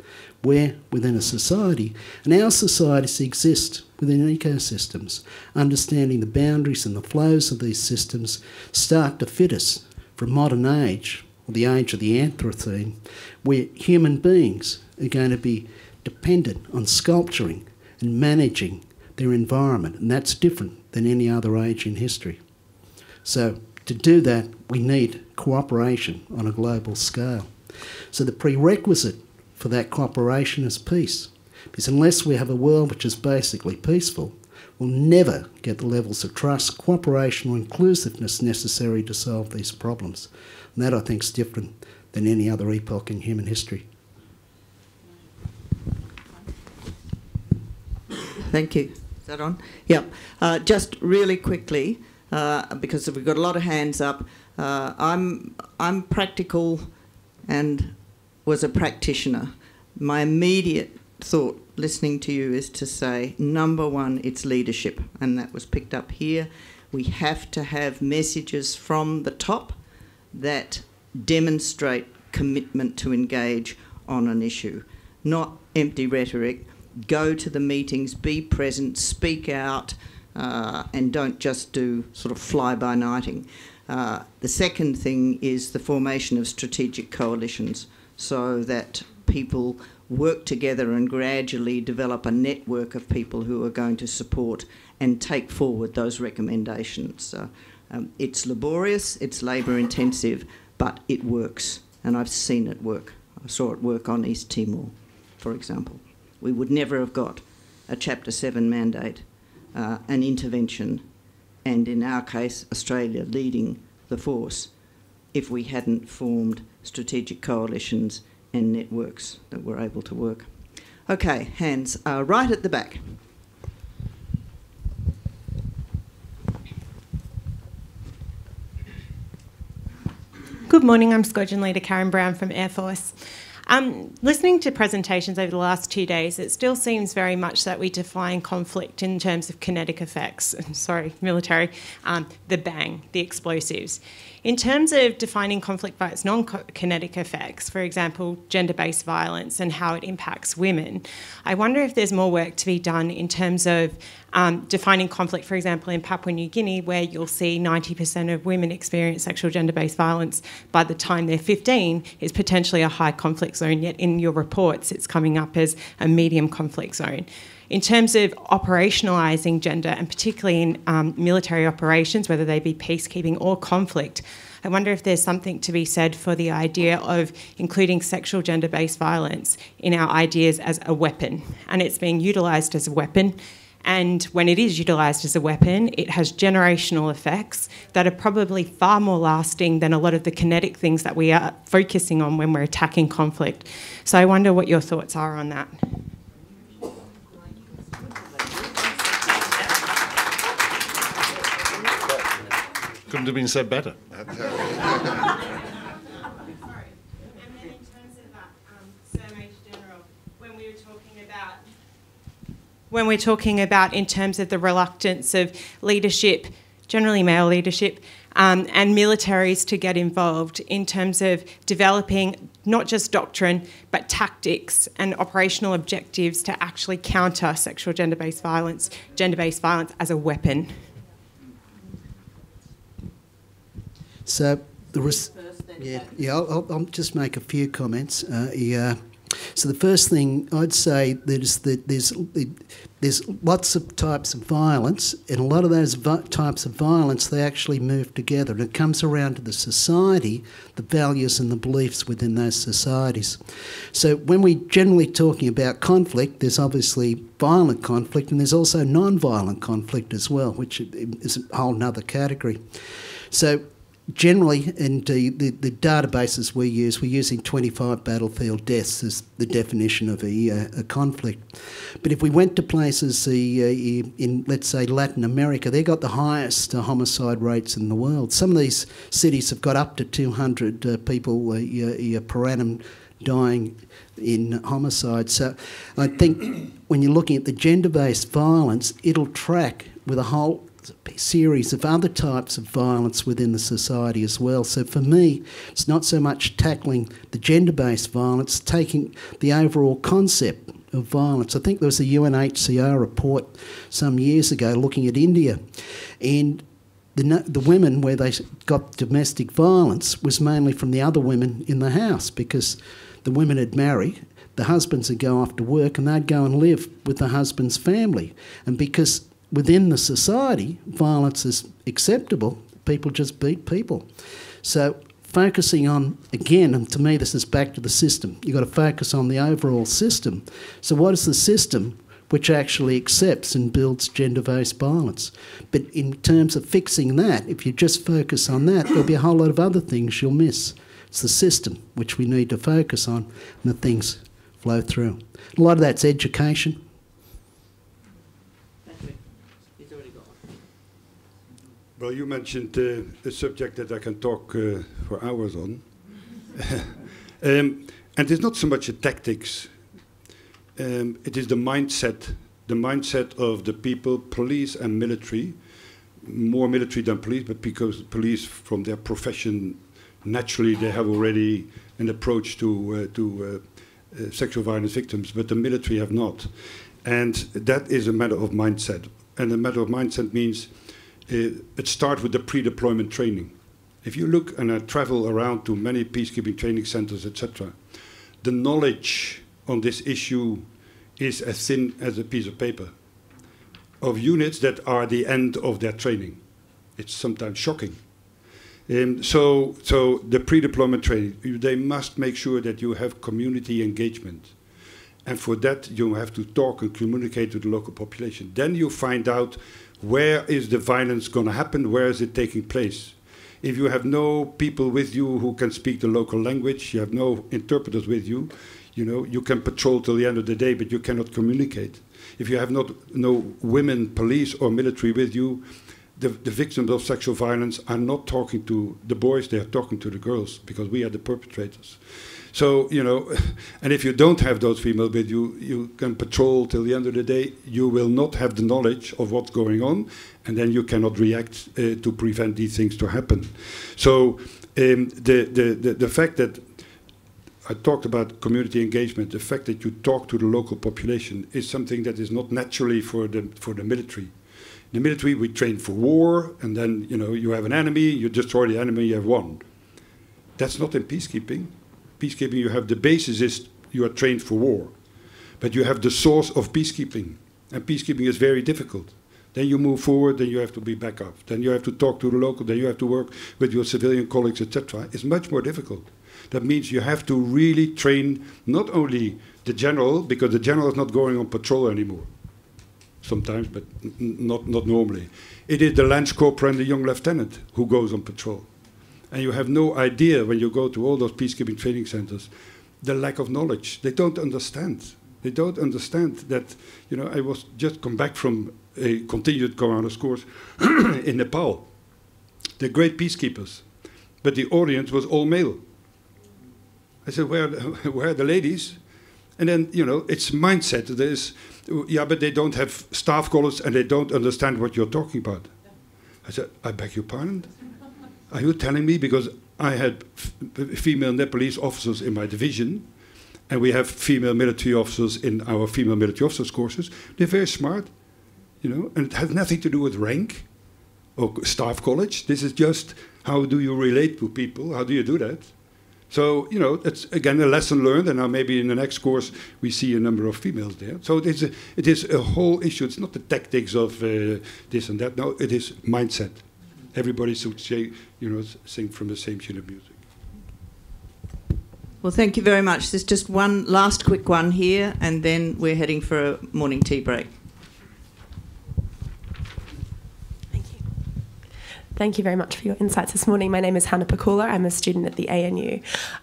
We're within a society, and our societies exist within ecosystems. Understanding the boundaries and the flows of these systems start to fit us from modern age, or the age of the Anthropocene, where human beings are going to be dependent on sculpturing and managing their environment, and that's different than any other age in history. So to do that, we need cooperation on a global scale. So the prerequisite for that cooperation is peace, because unless we have a world which is basically peaceful, we'll never get the levels of trust, cooperation or inclusiveness necessary to solve these problems. And that, I think, is different than any other epoch in human history. Thank you. Is that on? Yeah. Just really quickly, because we've got a lot of hands up. I'm practical and was a practitioner. My immediate thought listening to you is to say, number one, it's leadership, and that was picked up here. We have to have messages from the top that demonstrate commitment to engage on an issue, not empty rhetoric. Go to the meetings, be present, speak out, and don't just do sort of fly-by-nighting. The second thing is the formation of strategic coalitions so that people work together and gradually develop a network of people who are going to support and take forward those recommendations. It's laborious, it's labour-intensive, but it works, and I've seen it work. I saw it work on East Timor, for example. We would never have got a Chapter 7 mandate, an intervention, and in our case, Australia leading the force, if we hadn't formed strategic coalitions and networks that were able to work. Okay, hands right at the back. Good morning, I'm Squadron Leader Karen Brown from Air Force. Listening to presentations over the last 2 days, it still seems very much that we define conflict in terms of kinetic effects, military, the bang, the explosives. In terms of defining conflict by its non-kinetic effects, for example, gender-based violence and how it impacts women, I wonder if there's more work to be done in terms of defining conflict, for example, in Papua New Guinea, where you'll see 90% of women experience sexual gender-based violence by the time they're 15, is potentially a high conflict zone, yet in your reports it's coming up as a medium conflict zone. In terms of operationalising gender, and particularly in military operations, whether they be peacekeeping or conflict, I wonder if there's something to be said for the idea of including sexual gender-based violence in our ideas as a weapon. And it's being utilised as a weapon. And when it is utilised as a weapon, it has generational effects that are probably far more lasting than a lot of the kinetic things that we are focusing on when we're attacking conflict. So I wonder what your thoughts are on that. Couldn't have been said better. Sorry. And then in terms of that, Sir Major General, when we're talking about in terms of the reluctance of leadership, generally male leadership, and militaries to get involved in terms of developing not just doctrine, but tactics and operational objectives to actually counter sexual gender-based violence as a weapon. So I'll just make a few comments. So the first thing I'd say is that there's lots of types of violence, and a lot of those types of violence, they actually move together, and it comes around to the society, the values and the beliefs within those societies. So when we're generally talking about conflict, there's obviously violent conflict, and there's also non-violent conflict as well, which is a whole nother category. So generally, in the databases we use, we're using 25 battlefield deaths as the definition of a conflict. But if we went to places in, let's say, Latin America, they've got the highest homicide rates in the world. Some of these cities have got up to 200 people per annum dying in homicide. So I think when you're looking at the gender-based violence, it'll track with a whole series of other types of violence within the society as well. So for me, it's not so much tackling the gender-based violence, taking the overall concept of violence. I think there was a UNHCR report some years ago looking at India, and the women where they got domestic violence was mainly from the other women in the house, because the women had married, the husbands would go off to work and they'd go and live with the husband's family. And because within the society violence is acceptable, people just beat people. So focusing on, again, and to me this is back to the system, you've got to focus on the overall system. So what is the system which actually accepts and builds gender-based violence? But in terms of fixing that, if you just focus on that, there'll be a whole lot of other things you'll miss. It's the system which we need to focus on, and the things flow through. A lot of that's education. Well, you mentioned a subject that I can talk for hours on. And it's not so much the tactics. It is the mindset of the people, police and military, more military than police, but because police from their profession, naturally they have already an approach to sexual violence victims, but the military have not. And that is a matter of mindset. And a matter of mindset means it starts with the pre-deployment training. If you look, and I travel around to many peacekeeping training centers, etc., the knowledge on this issue is as thin as a piece of paper of units that are the end of their training. It's sometimes shocking. So the pre-deployment training, they must make sure that you have community engagement. And for that, you have to talk and communicate with the local population. Then you find out where is the violence going to happen, where is it taking place. If you have no people with you who can speak the local language, you have no interpreters with you, you can patrol till the end of the day, but you cannot communicate. If you have no women, police or military with you, the victims of sexual violence are not talking to the boys, they are talking to the girls, because we are the perpetrators. So, and if you don't have those females with you, you can patrol till the end of the day, you will not have the knowledge of what's going on, and then you cannot react to prevent these things to happen. So the fact that I talked about community engagement, the fact that you talk to the local population is something that is not naturally for the military. In the military, we train for war, and then you have an enemy, you destroy the enemy, you have won. That's not in peacekeeping. Peacekeeping, you have the basis is you are trained for war, but you have the source of peacekeeping, and peacekeeping is very difficult. Then you move forward, then you have to be back up, then you have to talk to the local, then you have to work with your civilian colleagues, etc. It's much more difficult. That means you have to really train not only the general, because the general is not going on patrol anymore. Sometimes, but not normally. It is the lance corporal and the young lieutenant who goes on patrol. And you have no idea when you go to all those peacekeeping training centers, the lack of knowledge. They don't understand. They don't understand that, I was just come back from a continued commander's course in Nepal. They're great peacekeepers, but the audience was all male. I said, where are the ladies? And then, it's mindset. There's, but they don't have staff collars and they don't understand what you're talking about. I said, I beg your pardon? Are you telling me, because I had female Nepalese officers in my division, and we have female military officers in our female military officers courses, they're very smart, and it has nothing to do with rank or staff college. This is just how do you relate to people, how do you do that? So, it's again a lesson learned, and now maybe in the next course we see a number of females there. So it is a whole issue. It's not the tactics of this and that. No, it is mindset. Everybody should say, sing from the same tune of music. Well, thank you very much. There's just one last quick one here, and then we're heading for a morning tea break. Thank you very much for your insights this morning. My name is Hannah Pakula. I'm a student at the ANU.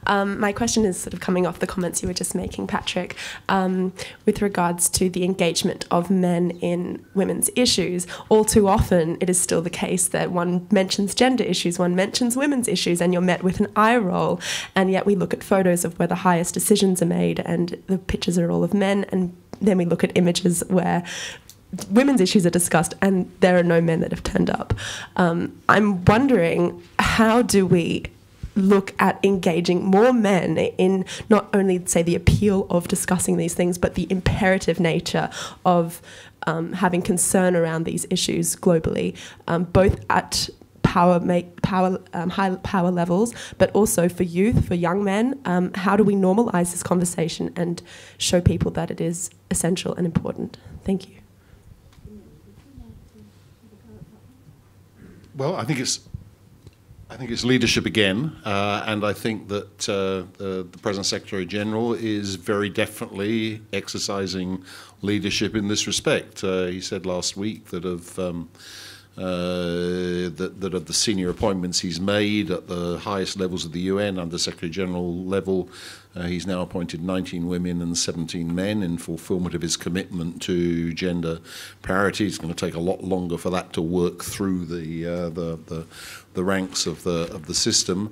My question is sort of coming off the comments you were just making, Patrick, with regards to the engagement of men in women's issues. All too often, it is still the case that one mentions gender issues, one mentions women's issues, and you're met with an eye roll. And yet we look at photos of where the highest decisions are made, and the pictures are all of men, and then we look at images where women's issues are discussed and there are no men that have turned up. I'm wondering, how do we look at engaging more men in not only, say, the appeal of discussing these things, but the imperative nature of having concern around these issues globally, both at high power levels, but also for youth, for young men. How do we normalise this conversation and show people that it is essential and important? Thank you. Well, I think it's leadership again, and I think that the present Secretary General is very definitely exercising leadership in this respect. He said last week that of the senior appointments he's made at the highest levels of the UN, under Secretary General level, he's now appointed 19 women and 17 men in fulfilment of his commitment to gender parity. It's going to take a lot longer for that to work through the ranks of the system.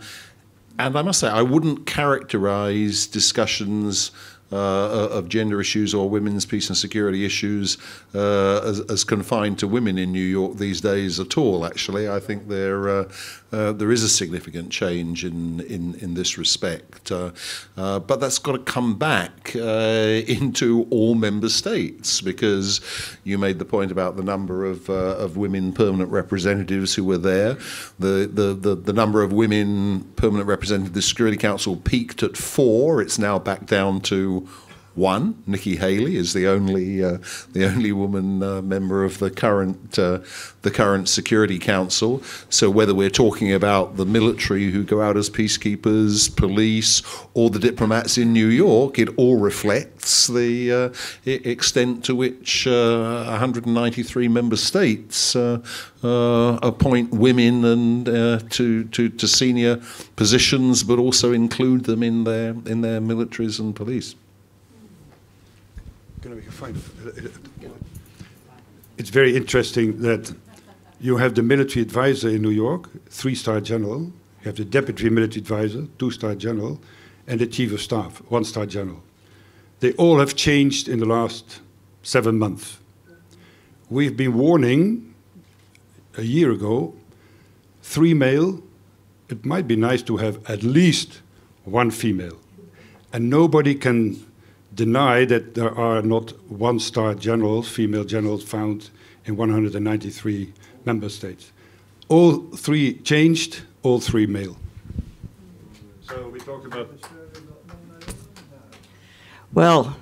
And I must say, I wouldn't characterise discussions of gender issues or women's peace and security issues as confined to women in New York these days at all. Actually, I think there is a significant change in this respect, but that's got to come back into all member states, because you made the point about the number of women permanent representatives who were there. The number of women permanent representatives of the Security Council peaked at 4. It's now back down to 1. Nikki Haley is the only woman member of the current Security Council. So whether we're talking about the military who go out as peacekeepers, police, or the diplomats in New York, it all reflects the extent to which 193 member states appoint women and to senior positions, but also include them in their militaries and police. It's very interesting that you have the military advisor in New York, 3-star general. You have the deputy military advisor, 2-star general, and the chief of staff, 1-star general. They all have changed in the last 7 months. We've been warning a year ago, 3 male, it might be nice to have at least 1 female. And nobody can deny that there are not 1-star generals, female generals, found in 193 member states. All 3 changed, all 3 male. So we talk about... Well,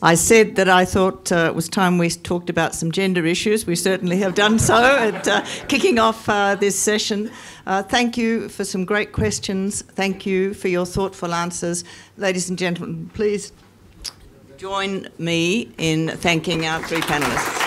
I said that I thought it was time we talked about some gender issues. We certainly have done so at kicking off this session. Thank you for some great questions. Thank you for your thoughtful answers. Ladies and gentlemen, please join me in thanking our 3 panellists.